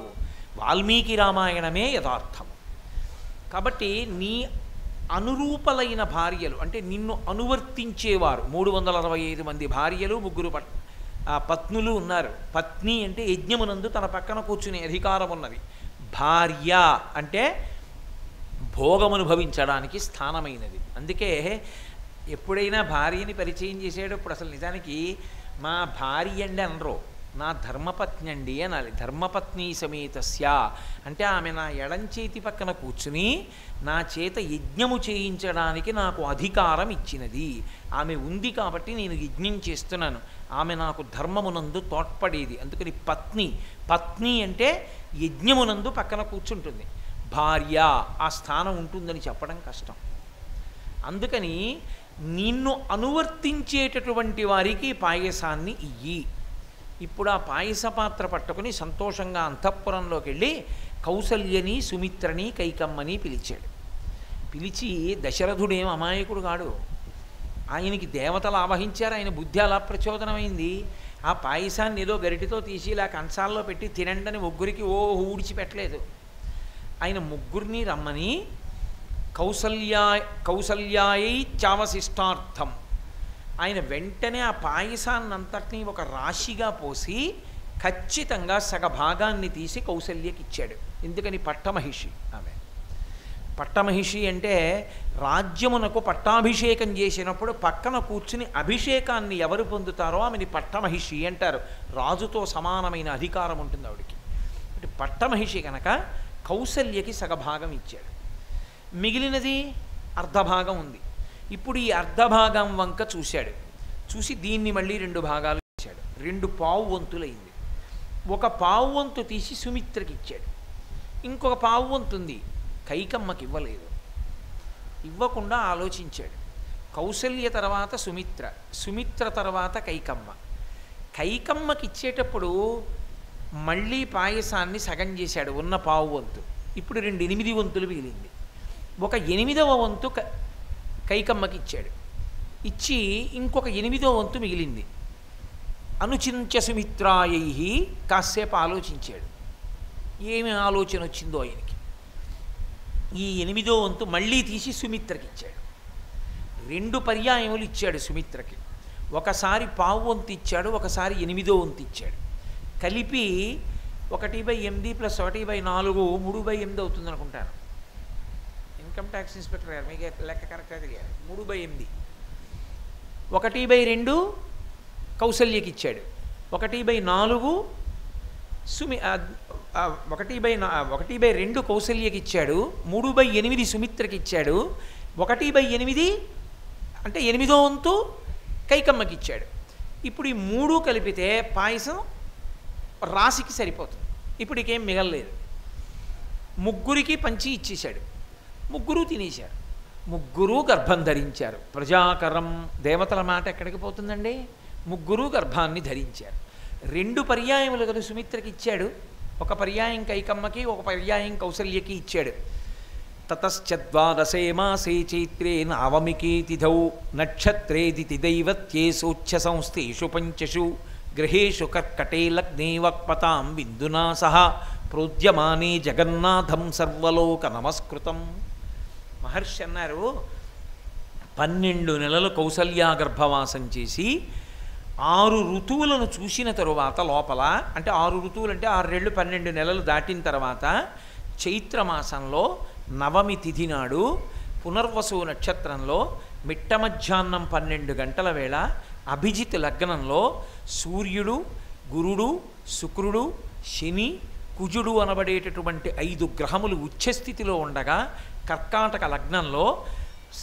వాల్మీకి రామాయణమే యథార్థం. కాబట్టి నీ అనురూపలైన భార్యలు అంటే నిన్ను అనువర్తించేవారు 365 మంది భార్యలు, 3 పత్నులు ఉన్నారు. పత్ని అంటే యజ్ఞమునందు తన పక్కన కూర్చునే అధికారం ఉన్నది. భార్య అంటే భోగమనుభవించడానికి స్థానమైనది. అందుకే ఎప్పుడైనా భార్యని పరిచయం చేసేటప్పుడు అసలు నిజానికి మా భార్య అండి అనరు, నా ధర్మపత్ని అండి అనాలి. ధర్మపత్ని సమేతస్య అంటే ఆమె నా ఎడం చేతి పక్కన కూర్చుని నా చేత యజ్ఞము చేయించడానికి నాకు అధికారం ఇచ్చినది. ఆమె ఉంది కాబట్టి నేను యజ్ఞం చేస్తున్నాను. ఆమె నాకు ధర్మమునందు తోడ్పడేది. అందుకని పత్ని అంటే యజ్ఞమునందు పక్కన కూర్చుంటుంది. భార్య ఆ స్థానం ఉంటుందని చెప్పడం కష్టం. అందుకని నిన్ను అనువర్తించేటటువంటి వారికి పాయసాన్ని ఇయ్యి. ఇప్పుడు ఆ పాయస పాత్ర పట్టుకుని సంతోషంగా అంతఃపురంలోకి వెళ్ళి కౌసల్యని, సుమిత్రని, కైకమ్మని పిలిచాడు. పిలిచి, దశరథుడేం అమాయకుడు కాడు. ఆయనకి దేవతలు ఆవహించారు, ఆయన బుద్ధి అలా ప్రచోదనమైంది. ఆ పాయసాన్ని ఏదో గరిటితో తీసి ఇలా కంచాల్లో పెట్టి తినండని ముగ్గురికి ఊడిచిపెట్టలేదు. ఆయన ముగ్గురిని రమ్మని కౌసల్యాయై చావశిష్టార్థం ఆయన వెంటనే ఆ పాయసాన్నంతటినీ ఒక రాశిగా పోసి ఖచ్చితంగా సగభాగాన్ని తీసి కౌసల్యకి ఇచ్చాడు. ఎందుకని? పట్టమహిషి ఆమె. పట్టమహిషి అంటే రాజ్యమునకు పట్టాభిషేకం చేసినప్పుడు పక్కన కూర్చుని అభిషేకాన్ని ఎవరు పొందుతారో ఆమెని పట్టమహిషి అంటారు. రాజుతో సమానమైన అధికారం ఉంటుంది ఆవిడికి. అంటే పట్టమహిషి కనుక కౌసల్యకి సగభాగం ఇచ్చాడు. మిగిలినది అర్ధభాగం ఉంది. ఇప్పుడు ఈ అర్ధభాగం వంక చూశాడు. చూసి దీన్ని మళ్ళీ 2 భాగాలు ఇచ్చాడు. 2 పావు వంతులైంది. ఒక పావు వంతు తీసి సుమిత్రకి ఇచ్చాడు. ఇంకొక పావు వంతు ఉంది, కైకమ్మకి ఇవ్వలేదు. ఇవ్వకుండా ఆలోచించాడు. కౌసల్య తర్వాత సుమిత్ర తర్వాత కైకమ్మ. కైకమ్మకి ఇచ్చేటప్పుడు మళ్ళీ పాయసాన్ని సగం చేశాడు, ఉన్న పావు వంతు. ఇప్పుడు 2 8 వంతులు మిగిలింది. ఒక 8వ వంతు కైకమ్మకి ఇచ్చాడు. ఇచ్చి ఇంకొక 8వ వంతు మిగిలింది. అనుచింత్య సుమిత్రాయై కాసేపు ఆలోచించాడు. ఏమి ఆలోచన వచ్చిందో ఆయనకి. ఈ 8వ వంతు మళ్ళీ తీసి సుమిత్రకి ఇచ్చాడు. 2 పర్యాయములు ఇచ్చాడు సుమిత్రకి. ఒకసారి పావు వంతు ఇచ్చాడు, ఒకసారి 8వ వంతు ఇచ్చాడు. కలిపి 1/8 + 1/4 3/8 అవుతుంది అనుకుంటాను. ఇన్కమ్ ట్యాక్స్ ఇన్స్పెక్టర్ గారు మీకు లెక్క కరెక్ట్గా తెలియాలి. 3/8. 1/2 కౌసల్యకి ఇచ్చాడు, 1/4 1/2 కౌసల్యకి ఇచ్చాడు, 3/8 సుమిత్రకి ఇచ్చాడు, 1/8 అంటే 8వ వంతు కైకమ్మకి ఇచ్చాడు. ఇప్పుడు ఈ 3 కలిపితే పాయసం రాశికి సరిపోతుంది. ఇప్పుడు ఇకేం మిగలలేదు. ముగ్గురికి పంచి ఇచ్చేశాడు. ముగ్గురు తినేశారు. ముగ్గురు గర్భం ధరించారు. ప్రజాకరం దేవతల మాట ఎక్కడికి పోతుందండి? ముగ్గురు గర్భాన్ని ధరించారు. 2 పర్యాయములు కదా సుమిత్రకి ఇచ్చాడు. ఒక పర్యాయం కైకమ్మకి, ఒక పర్యాయం కౌసల్యకి ఇచ్చాడు. తతశ్చ ద్వాదశే మాసే చైత్రే నవమికే తిథౌ నక్షత్రేదితి దైవత్యే సోచ్ఛ సంస్థేషు పంచషు గ్రహేషు కర్కటే లగ్నే వక్పతాం విందునా సహ ప్రోద్యమానే జగన్నాథం సర్వలోక నమస్కృతం. మహర్షి అన్నారు, 12 నెలలు కౌసల్యా గర్భవాసం చేసి 6 ఋతువులను చూసిన తరువాత లోపల, అంటే 6 ఋతువులు అంటే 6 రెళ్ళు 12 నెలలు దాటిన తర్వాత చైత్రమాసంలో నవమి తిథి నాడు పునర్వసు నక్షత్రంలో మిట్ట మధ్యాహ్నం 12 గంటల వేళ అభిజిత్ లగ్నంలో సూర్యుడు, గురుడు, శుక్రుడు, శని, కుజుడు అనబడేటటువంటి 5 గ్రహములు ఉచ్చస్థితిలో ఉండగా కర్కాటక లగ్నంలో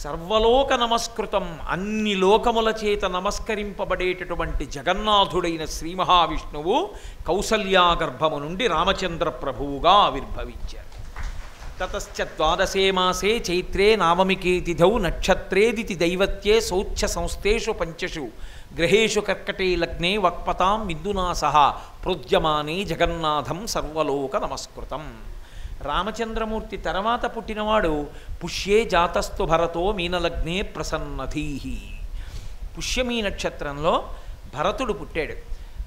సర్వలోక నమస్కృతం, అన్ని లోకముల చేత నమస్కరింపబడేటటువంటి జగన్నాథుడైన శ్రీ మహావిష్ణువు కౌసల్యా గర్భము నుండి రామచంద్ర ప్రభువుగా ఆవిర్భవించారు. తతశ్చ ద్వాదశే మాసే చైత్రే నవమికే తిథౌ నక్షత్రేదితి దైవత్యే సౌచ్ఛ సంస్థేషు పంచషు గ్రహేషు కర్కటే లగ్నే వక్పతాం విందునా సహ ప్రోద్యమానే జగన్నాథం సర్వలోక నమస్కృతం. రామచంద్రమూర్తి తర్వాత పుట్టినవాడు పుష్యే జాతస్థు భరతో మీనలగ్నే ప్రసన్నధీహి. పుష్యమీ నక్షత్రంలో భరతుడు పుట్టాడు.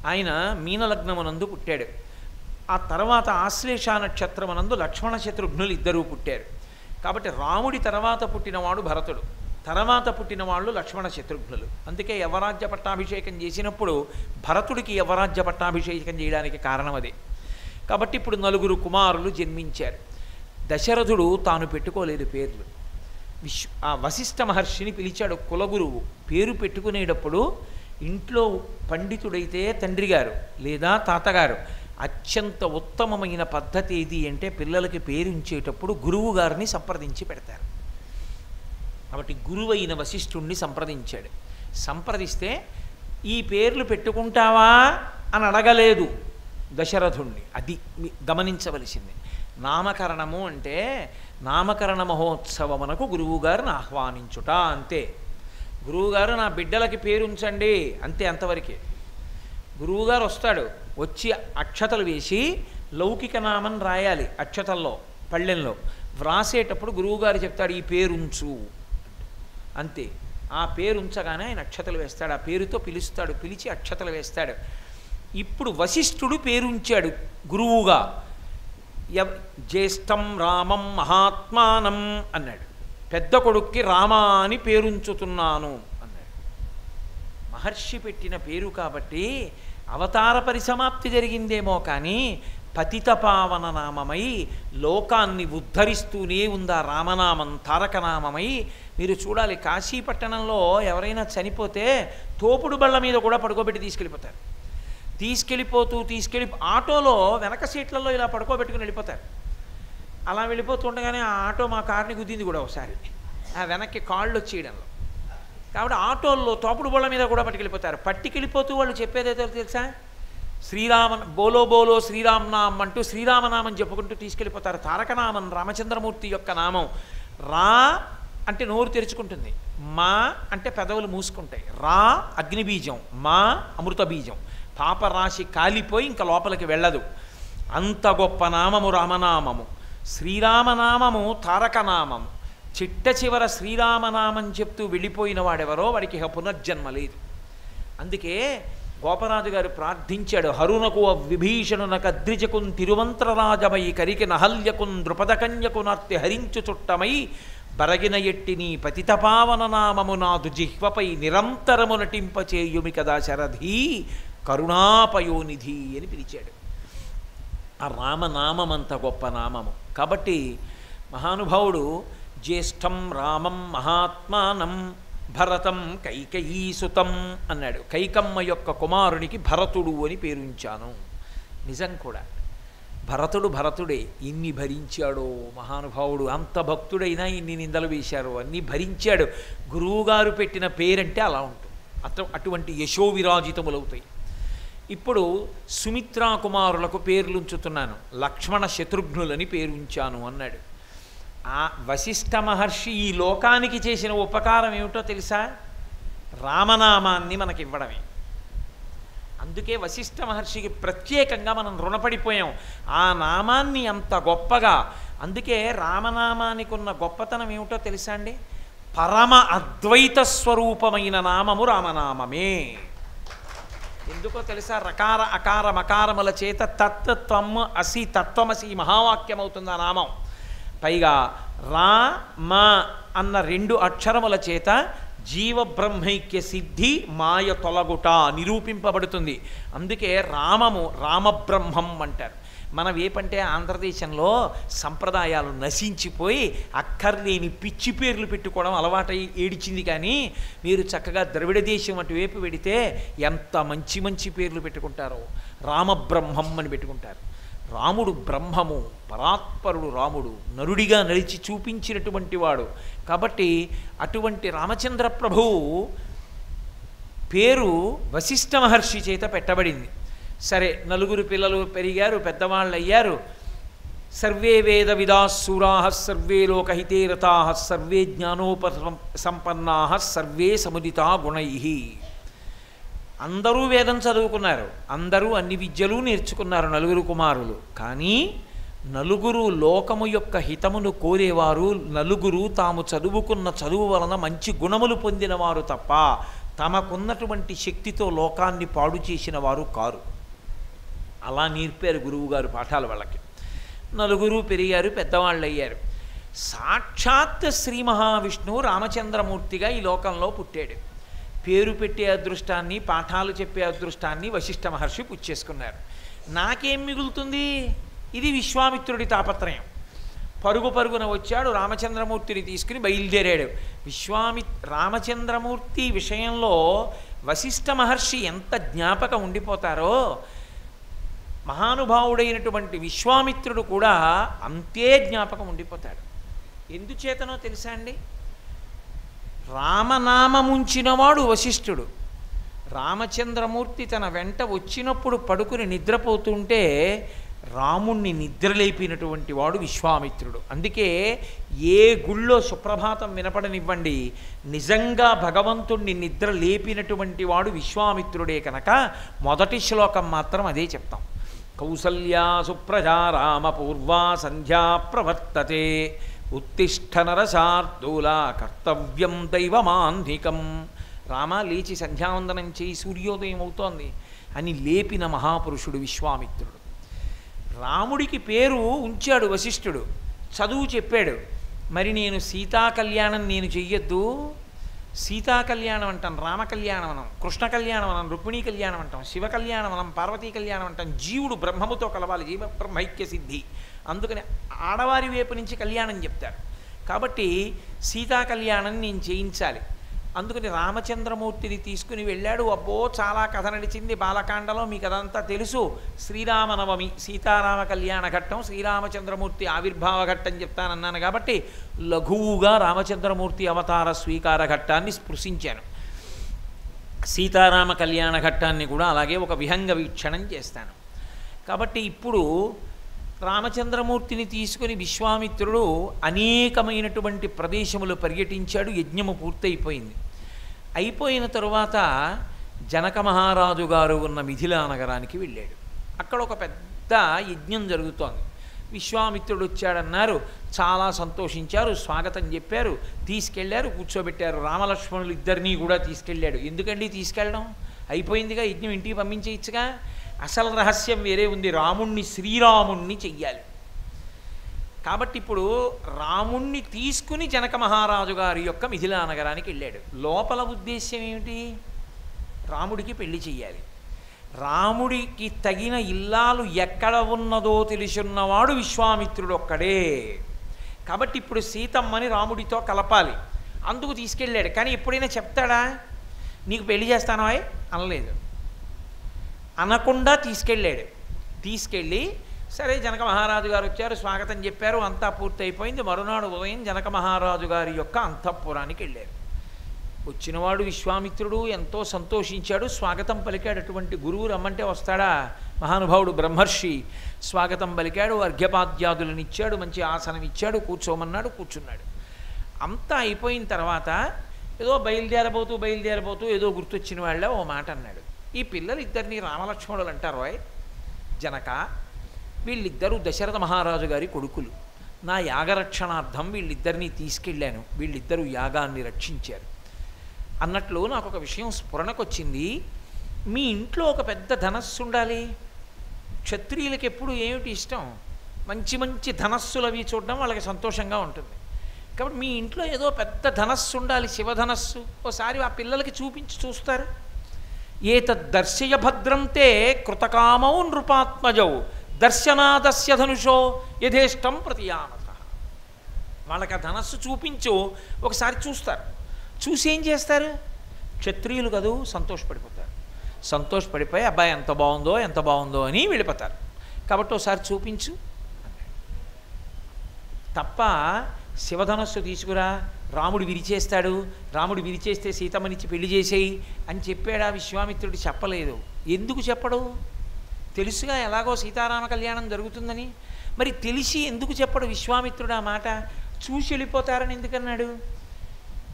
ఆయన మీనలగ్నమునందు పుట్టాడు. ఆ తర్వాత ఆశ్లేష నక్షత్రమునందు లక్ష్మణ శత్రుఘ్నులు ఇద్దరూ పుట్టారు. కాబట్టి రాముడి తర్వాత పుట్టినవాడు భరతుడు, తర్వాత పుట్టిన వాళ్ళు లక్ష్మణ శత్రుఘ్నులు. అందుకే యవరాజ్య పట్టాభిషేకం చేసినప్పుడు భరతుడికి యవరాజ్య పట్టాభిషేకం చేయడానికి కారణం అదే. కాబట్టి ఇప్పుడు 4 కుమారులు జన్మించారు. దశరథుడు తాను పెట్టుకోలేదు పేర్లు. వశిష్ఠ మహర్షిని పిలిచాడు కులగురువు. పేరు పెట్టుకునేటప్పుడు ఇంట్లో పండితుడైతే తండ్రి గారు లేదా తాతగారు అత్యంత ఉత్తమమైన పద్ధతి ఏది అంటే పిల్లలకి పేరు ఉంచేటప్పుడు గురువు గారిని సంప్రదించి పెడతారు. కాబట్టి గురువైన వశిష్ఠుణ్ణి సంప్రదించాడు. సంప్రదిస్తే ఈ పేర్లు పెట్టుకుంటావా అని అడగలేదు దశరథుణ్ణి. అది గమనించవలసింది. నామకరణము అంటే నామకరణ మహోత్సవమునకు గురువుగారిని ఆహ్వానించుట అంతే. గురువుగారు నా బిడ్డలకి పేరుంచండి అంతే, అంతవరకే. గురువుగారు వస్తాడు, వచ్చి అక్షతలు వేసి లౌకిక నామం రాయాలి అక్షతల్లో పళ్ళెంలో. వ్రాసేటప్పుడు గురువుగారు చెప్తాడు ఈ పేరుంచు అంతే. ఆ పేరు ఉంచగానే ఆయన అక్షతలు వేస్తాడు. ఆ పేరుతో పిలుస్తాడు, పిలిచి అక్షతలు వేస్తాడు. ఇప్పుడు వశిష్ఠుడు పేరుంచాడు గురువుగా. జ్యేష్టం రామం మహాత్మానం అన్నాడు. పెద్ద కొడుక్కి రామ అని పేరుంచుతున్నాను అన్నాడు. మహర్షి పెట్టిన పేరు కాబట్టి అవతార పరిసమాప్తి జరిగిందేమో కానీ పతితపావన నామమై లోకాన్ని ఉద్ధరిస్తూనే ఉందా రామనామం తారకనామమై. మీరు చూడాలి, కాశీపట్టణంలో ఎవరైనా చనిపోతే తోపుడు బళ్ళ మీద కూడా పడుకోబెట్టి తీసుకెళ్ళిపోతారు. తీసుకెళ్ళి ఆటోలో వెనక సీట్లలో ఇలా పడుకోబెట్టుకుని వెళ్ళిపోతారు. అలా వెళ్ళిపోతుండగానే ఆ ఆటో మా కారుని గుద్దింది కూడా ఒకసారి, ఆ వెనక్కి కాళ్ళు వచ్చేయడంలో. కాబట్టి ఆటోల్లో తోపుడు బళ్ళ మీద కూడా పట్టుకెళ్ళిపోతారు. పట్టుకెళ్ళిపోతూ వాళ్ళు చెప్పేదైతే తెలుసా, బోలో బోలో శ్రీరామ్ నామం అంటూ శ్రీరామనామం చెప్పుకుంటూ తీసుకెళ్ళిపోతారు. తారకనామం రామచంద్రమూర్తి యొక్క నామం. రా అంటే నోరు తెరుచుకుంటుంది, మా అంటే పెదవులు మూసుకుంటాయి. రా అగ్నిబీజం, మా అమృత బీజం. పాపరాశి కాలిపోయి ఇంకా లోపలికి వెళ్ళదు. అంత గొప్ప నామము రామనామము. శ్రీరామనామము తారకనామము. చిట్ట చివర శ్రీరామనామం చెప్తూ వెళ్ళిపోయిన వాడెవరో వాడికి పునర్జన్మ లేదు. అందుకే గోపరాజు గారు ప్రార్థించాడు, హరునకు విభీషణునకద్రిజకున్ తిరుమంత్రరాజమై కరికి నహల్యకున్ ద్రుపదకన్యకు నార్తి హరించు చుట్టమై బరగిన ఎట్టి నీ పతితపావన నామము నాదు జిహ్వపై నిరంతరము నటింపచేయుమి కదా శరధీ కరుణాపయోనిధి అని పిలిచాడు. ఆ రామనామం అంత గొప్ప నామము కాబట్టి మహానుభావుడు జ్యేష్ఠం రామం మహాత్మానం భరతం కైకయీసుతం అన్నాడు. కైకమ్మ యొక్క కుమారునికి భరతుడు అని పేరుంచాను. నిజం కూడా భరతుడే ఇన్ని భరించాడో మహానుభావుడు. అంత భక్తుడైనా ఇన్ని నిందలు వేశారు, అన్నీ భరించాడు. గురువుగారు పెట్టిన పేరంటే అలా ఉంటుంది, అటువంటి యశోవిరాజితములవుతాయి. ఇప్పుడు సుమిత్రా కుమారులకు పేర్లుంచుతున్నాను, లక్ష్మణ శత్రుఘ్నులని పేరుంచాను అన్నాడు. ఆ వశిష్ఠ మహర్షి ఈ లోకానికి చేసిన ఉపకారం ఏమిటో తెలుసా? రామనామాన్ని మనకివ్వడమే. అందుకే వశిష్ఠ మహర్షికి ప్రత్యేకంగా మనం రుణపడిపోయాం. ఆ నామాన్ని అంత గొప్పగా, అందుకే రామనామానికి ఉన్న గొప్పతనం ఏమిటో తెలుసా అండి? పరమ అద్వైత స్వరూపమైన నామము రామనామమే. ఎందుకో తెలుసా? రకార అకార మకారముల చేత తత్వం అసి తత్వమసి మహావాక్యం అవుతుంది ఆ నామం. పైగా రా మా అన్న 2 అక్షరముల చేత జీవబ్రహ్మైక్య సిద్ధి మాయ తొలగుట నిరూపింపబడుతుంది. అందుకే రామము రామబ్రహ్మం అంటారు. మనం ఏపంటే ఆంధ్రదేశంలో సంప్రదాయాలు నశించిపోయి అక్కర్లేని పిచ్చి పేర్లు పెట్టుకోవడం అలవాటై ఏడిచింది. కానీ మీరు చక్కగా ద్రవిడ దేశం అటువైపు వెడితే ఎంత మంచి మంచి పేర్లు పెట్టుకుంటారో. రామబ్రహ్మం అని పెట్టుకుంటారు. రాముడు బ్రహ్మము, పరాత్పరుడు రాముడు, నరుడిగా నడిచి చూపించినటువంటి వాడు. కాబట్టి అటువంటి రామచంద్ర ప్రభువు పేరు వశిష్ఠ మహర్షి చేత పెట్టబడింది. సరే, 4 పిల్లలు పెరిగారు, పెద్దవాళ్ళు అయ్యారు. సర్వే వేద విదాశూరాః సర్వే లోకహితే రతాః సర్వే జ్ఞానోపసంపన్నాః సర్వే సముదితా గుణైః. అందరూ వేదం చదువుకున్నారు, అందరూ అన్ని విద్యలు నేర్చుకున్నారు 4 కుమారులు. కానీ 4 లోకము యొక్క హితమును కోరేవారు, 4 తాము చదువుకున్న చదువు వలన మంచి గుణములు పొందినవారు తప్ప తమకున్నటువంటి శక్తితో లోకాన్ని పాడు చేసిన వారు కారు. అలా నేర్పారు గురువుగారు పాఠాలు వాళ్ళకి. 4 పెరిగారు, పెద్దవాళ్ళు అయ్యారు. సాక్షాత్ శ్రీ మహావిష్ణువు రామచంద్రమూర్తిగా ఈ లోకంలో పుట్టాడు. పేరు పెట్టే అదృష్టాన్ని, పాఠాలు చెప్పే అదృష్టాన్ని వశిష్ఠ మహర్షి పుచ్చేసుకున్నారు. నాకేం మిగులుతుంది? ఇది విశ్వామిత్రుడి తాపత్రయం. పరుగున వచ్చాడు, రామచంద్రమూర్తిని తీసుకుని బయలుదేరాడు. రామచంద్రమూర్తి విషయంలో వశిష్ఠ మహర్షి ఎంత జ్ఞాపకం ఉండిపోతారో, మహానుభావుడైనటువంటి విశ్వామిత్రుడు కూడా అంతే జ్ఞాపకం ఉండిపోతాడు. ఎందుచేతనో తెలుసా అండి? రామనామముంచినవాడు వశిష్ఠుడు. రామచంద్రమూర్తి తన వెంట వచ్చినప్పుడు పడుకుని నిద్రపోతుంటే రాముణ్ణి నిద్రలేపినటువంటి వాడు విశ్వామిత్రుడు. అందుకే ఏ గుళ్ళో సుప్రభాతం వినపడనివ్వండి, నిజంగా భగవంతుణ్ణి నిద్ర లేపినటువంటి వాడు విశ్వామిత్రుడే. కనుక మొదటి శ్లోకం మాత్రం అదే చెప్తాం. కౌసల్యా సుప్రజా రామ పూర్వా సంధ్యా ప్రవర్తతే ఉత్తిష్ఠ నరశార్దూలా కర్తవ్యం దైవమాన్ధికం. రామ లేచి సంధ్యావందనం చేయి, సూర్యోదయం అవుతోంది అని లేపిన మహాపురుషుడు విశ్వామిత్రుడు. రాముడికి పేరు ఉంచాడు వశిష్ఠుడు, చదువు చెప్పాడు. మరి నేను సీతా కళ్యాణం నేను చెయ్యొద్దు, సీతా కళ్యాణం అంటాం, రామ కళ్యాణం అనం, కృష్ణ కళ్యాణం అనం, రుక్మిణీ కళ్యాణం అంటాం, శివ కళ్యాణం అనం, పార్వతీ కళ్యాణం అంటాం. జీవుడు బ్రహ్మముతో కలవాలి, జీవ బ్రహ్మైక్య సిద్ధి. అందుకని ఆడవారి వైపు నుంచి కళ్యాణం చెప్తారు. కాబట్టి సీతా కళ్యాణం నేను చేయించాలి. అందుకని రామచంద్రమూర్తిని తీసుకుని వెళ్ళాడు. అబ్బో చాలా కథ నడిచింది బాలకాండలో, మీకు అదంతా తెలుసు. శ్రీరామనవమి సీతారామ కళ్యాణ ఘట్టం, శ్రీరామచంద్రమూర్తి ఆవిర్భావ ఘట్టం చెప్తానన్నాను కాబట్టి లఘువుగా రామచంద్రమూర్తి అవతార స్వీకార ఘట్టాన్ని స్పృశించాను. సీతారామ కళ్యాణ ఘట్టాన్ని కూడా అలాగే ఒక విహంగ వీక్షణం చేస్తాను. కాబట్టి ఇప్పుడు రామచంద్రమూర్తిని తీసుకుని విశ్వామిత్రుడు అనేకమైనటువంటి ప్రదేశములు పర్యటించాడు. యజ్ఞము పూర్తయిపోయింది. అయిపోయిన తరువాత జనక మహారాజు గారు ఉన్న మిథిలా నగరానికి వెళ్ళాడు. అక్కడ ఒక పెద్ద యజ్ఞం జరుగుతోంది. విశ్వామిత్రుడు వచ్చాడన్నారు, చాలా సంతోషించారు, స్వాగతం చెప్పారు, తీసుకెళ్లారు, కూర్చోబెట్టారు. రామలక్ష్మణులు ఇద్దరినీ కూడా తీసుకెళ్ళాడు. ఎందుకండి తీసుకెళ్ళడం? అయిపోయిందిగా యజ్ఞం, ఇంటికి పంపించేయచ్చుగా. అసలు రహస్యం వేరే ఉంది, రాముణ్ణి శ్రీరాముణ్ణి చెయ్యాలి. కాబట్టి ఇప్పుడు రాముణ్ణి తీసుకుని జనక మహారాజు గారి యొక్క మిథిలా నగరానికి వెళ్ళాడు. లోపల ఉద్దేశ్యం ఏమిటి? రాముడికి పెళ్లి చెయ్యాలి. రాముడికి తగిన ఇల్లాలు ఎక్కడ ఉన్నదో తెలుసున్నవాడు విశ్వామిత్రుడు ఒక్కడే. కాబట్టి ఇప్పుడు సీతమ్మని రాముడితో కలపాలి, అందుకు తీసుకెళ్ళాడు. కానీ ఎప్పుడైనా చెప్తాడా నీకు పెళ్లి చేస్తానో అనలేదు, అనకుండా తీసుకెళ్ళాడు. తీసుకెళ్ళి సరే జనక మహారాజు గారు వచ్చారు, స్వాగతం చెప్పారు, అంతా పూర్తయిపోయింది. మరునాడు ఉదయం జనక మహారాజు గారి యొక్క అంతఃపురానికి వెళ్ళారు. వచ్చినవాడు విశ్వామిత్రుడు ఎంతో సంతోషించాడు, స్వాగతం పలికాడు. అటువంటి గురువు రమ్మంటే వస్తాడా? మహానుభావుడు బ్రహ్మర్షి స్వాగతం పలికాడు, అర్ఘ్యపాద్యాదులను ఇచ్చాడు, మంచి ఆసనం ఇచ్చాడు, కూర్చోమన్నాడు, కూర్చున్నాడు. అంతా అయిపోయిన తర్వాత ఏదో బయలుదేరబోతూ ఏదో గుర్తొచ్చిన వాళ్ళ ఓ మాట అన్నాడు. ఈ పిల్లలు ఇద్దరిని రామలక్ష్మణులు అంటారు. జనక, వీళ్ళిద్దరూ దశరథ మహారాజు గారి కొడుకులు. నా యాగరక్షణార్థం వీళ్ళిద్దరినీ తీసుకెళ్ళాను, వీళ్ళిద్దరూ యాగాన్ని రక్షించారు అన్నట్లు నాకు ఒక విషయం స్ఫురణకొచ్చింది. మీ ఇంట్లో ఒక పెద్ద ధనస్సు ఉండాలి. క్షత్రియులకి ఎప్పుడు ఏమిటి ఇష్టం? మంచి మంచి ధనస్సులు అవి చూడడం వాళ్ళకి సంతోషంగా ఉంటుంది. కాబట్టి మీ ఇంట్లో ఏదో పెద్ద ధనస్సు ఉండాలి, శివధనస్సు. ఓసారి ఆ పిల్లలకి చూపించి చూస్తారు. ఏతద్దర్శయ భద్రంతే కృతకామౌ నృపాత్మజౌ దర్శనాదస్య ధనుషో యథేష్టం ప్రతియామత. వాళ్ళకి ఆ ధనస్సు చూపించు, ఒకసారి చూస్తారు. చూసి ఏం చేస్తారు? క్షత్రియులు కదూ, సంతోషపడిపోతారు. సంతోషపడిపోయి అబ్బాయి ఎంత బాగుందో అని వెళ్ళిపోతారు. కాబట్టి ఒకసారి చూపించు అన్నాడు. తప్ప శివధనస్సు తీసుకురా, రాముడు విరిచేస్తాడు, రాముడు విరిచేస్తే సీతమ్మనిచ్చి పెళ్లి చేసేయి అని చెప్పాడా విశ్వామిత్రుడు? చెప్పలేదు. ఎందుకు చెప్పడు? తెలుసుగా ఎలాగో సీతారామ కళ్యాణం జరుగుతుందని. మరి తెలిసి ఎందుకు చెప్పడు విశ్వామిత్రుడు ఆ మాట? చూసి వెళ్ళిపోతారని ఎందుకన్నాడు?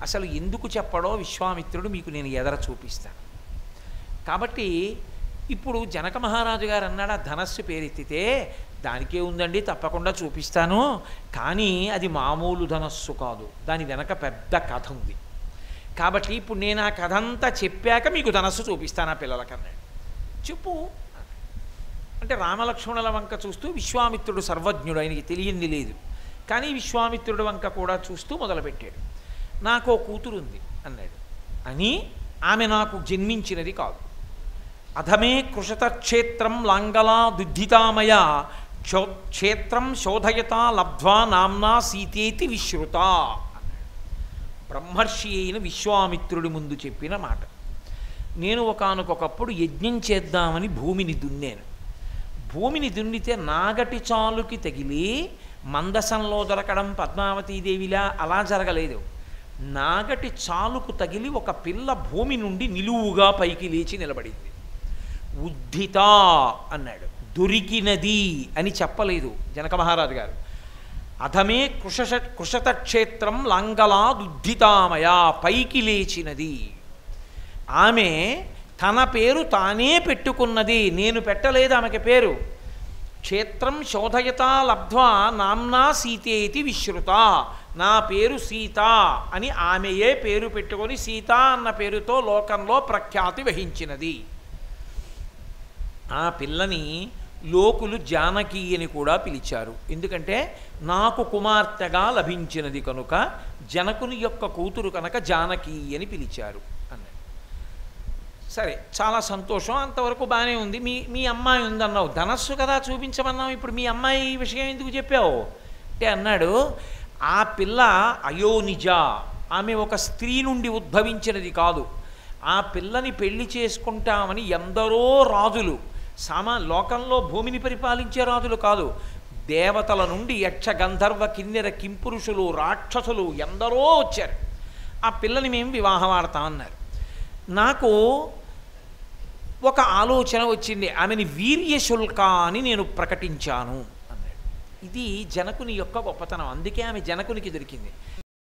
అసలు ఎందుకు చెప్పడో విశ్వామిత్రుడు మీకు నేను ఎదర చూపిస్తాను. కాబట్టి ఇప్పుడు జనక మహారాజు గారు అన్నాడు, ఆ ధనస్సు పేరెత్తితే దానికే ఉందండి, తప్పకుండా చూపిస్తాను, కానీ అది మామూలు ధనస్సు కాదు, దాని వెనక పెద్ద కథ ఉంది. కాబట్టి ఇప్పుడు నేను ఆ కథ అంతా చెప్పాక మీకు ధనస్సు చూపిస్తాను ఆ పిల్లలకన్నాడు. చెప్పు అంటే రామలక్ష్మణుల వంక చూస్తూ, విశ్వామిత్రుడు సర్వజ్ఞుడు, ఆయనకి తెలియంది లేదు, కానీ విశ్వామిత్రుడు వంక కూడా చూస్తూ మొదలుపెట్టాడు. నాకు ఓ కూతురు ఉంది అన్నాడు. అని ఆమె నాకు జన్మించినది కాదు. అధమే కృషత క్షేత్రం లాంగలా దుద్ధితామయ క్షేత్రం శోధయత లబ్ధ్వా నామ్నా సీతేతి విశ్రుత అన్నాడు. బ్రహ్మర్షి అయిన విశ్వామిత్రుడి ముందు చెప్పిన మాట. నేను ఒకానొకప్పుడు యజ్ఞం చేద్దామని భూమిని దున్నాను. భూమిని దున్నితే నాగటి చాలుకి తగిలి మందసంలో దొరకడం పద్మావతీదేవిలా అలా జరగలేదు. నాగటి చాలుకు తగిలి ఒక పిల్ల భూమి నుండి నిలువుగా పైకి లేచి నిలబడింది. ఉద్ధిత అన్నాడు, దొరికినది అని చెప్పలేదు జనక మహారాజు గారు. అధమే కృషత క్షేత్రం లాంగలాదుద్ధితామయ, పైకి లేచినది. ఆమె తన పేరు తానే పెట్టుకున్నది, నేను పెట్టలేదు ఆమెకి పేరు. క్షేత్రం శోధయత లబ్ధ్వా నామ్నా సీతేతి విశ్రుత, నా పేరు సీత అని ఆమెయే పేరు పెట్టుకొని సీత అన్న పేరుతో లోకంలో ప్రఖ్యాతి వహించినది. ఆ పిల్లని లోకులు జానకి అని కూడా పిలిచారు. ఎందుకంటే నాకు కుమార్తెగా లభించినది కనుక జనకుని యొక్క కూతురు కనుక జానకి అని పిలిచారు అన్నాడు. సరే, చాలా సంతోషం, అంతవరకు బాగానే ఉంది. మీ అమ్మాయి ఉందన్నావు, ధనస్సు కదా చూపించమన్నావు, ఇప్పుడు మీ అమ్మాయి విషయం ఎందుకు చెప్పావు అంటే అన్నాడు, ఆ పిల్ల అయోనిజ, ఆమె ఒక స్త్రీ నుండి ఉద్భవించినది కాదు. ఆ పిల్లని పెళ్లి చేసుకుంటామని ఎందరో రాజులు, లోకంలో భూమిని పరిపాలించే రాజులు కాదు, దేవతల నుండి యక్ష గంధర్వ కిన్నెర కింపురుషులు రాక్షసులు ఎందరో వచ్చారు. ఆ పిల్లని మేము వివాహం ఆడతామన్నారు. నాకు ఒక ఆలోచన వచ్చింది, ఆమెని వీర్యశుల్క అని నేను ప్రకటించాను అన్నాడు. ఇది జనకుని యొక్క గొప్పతనం, అందుకే ఆమె జనకునికి దొరికింది.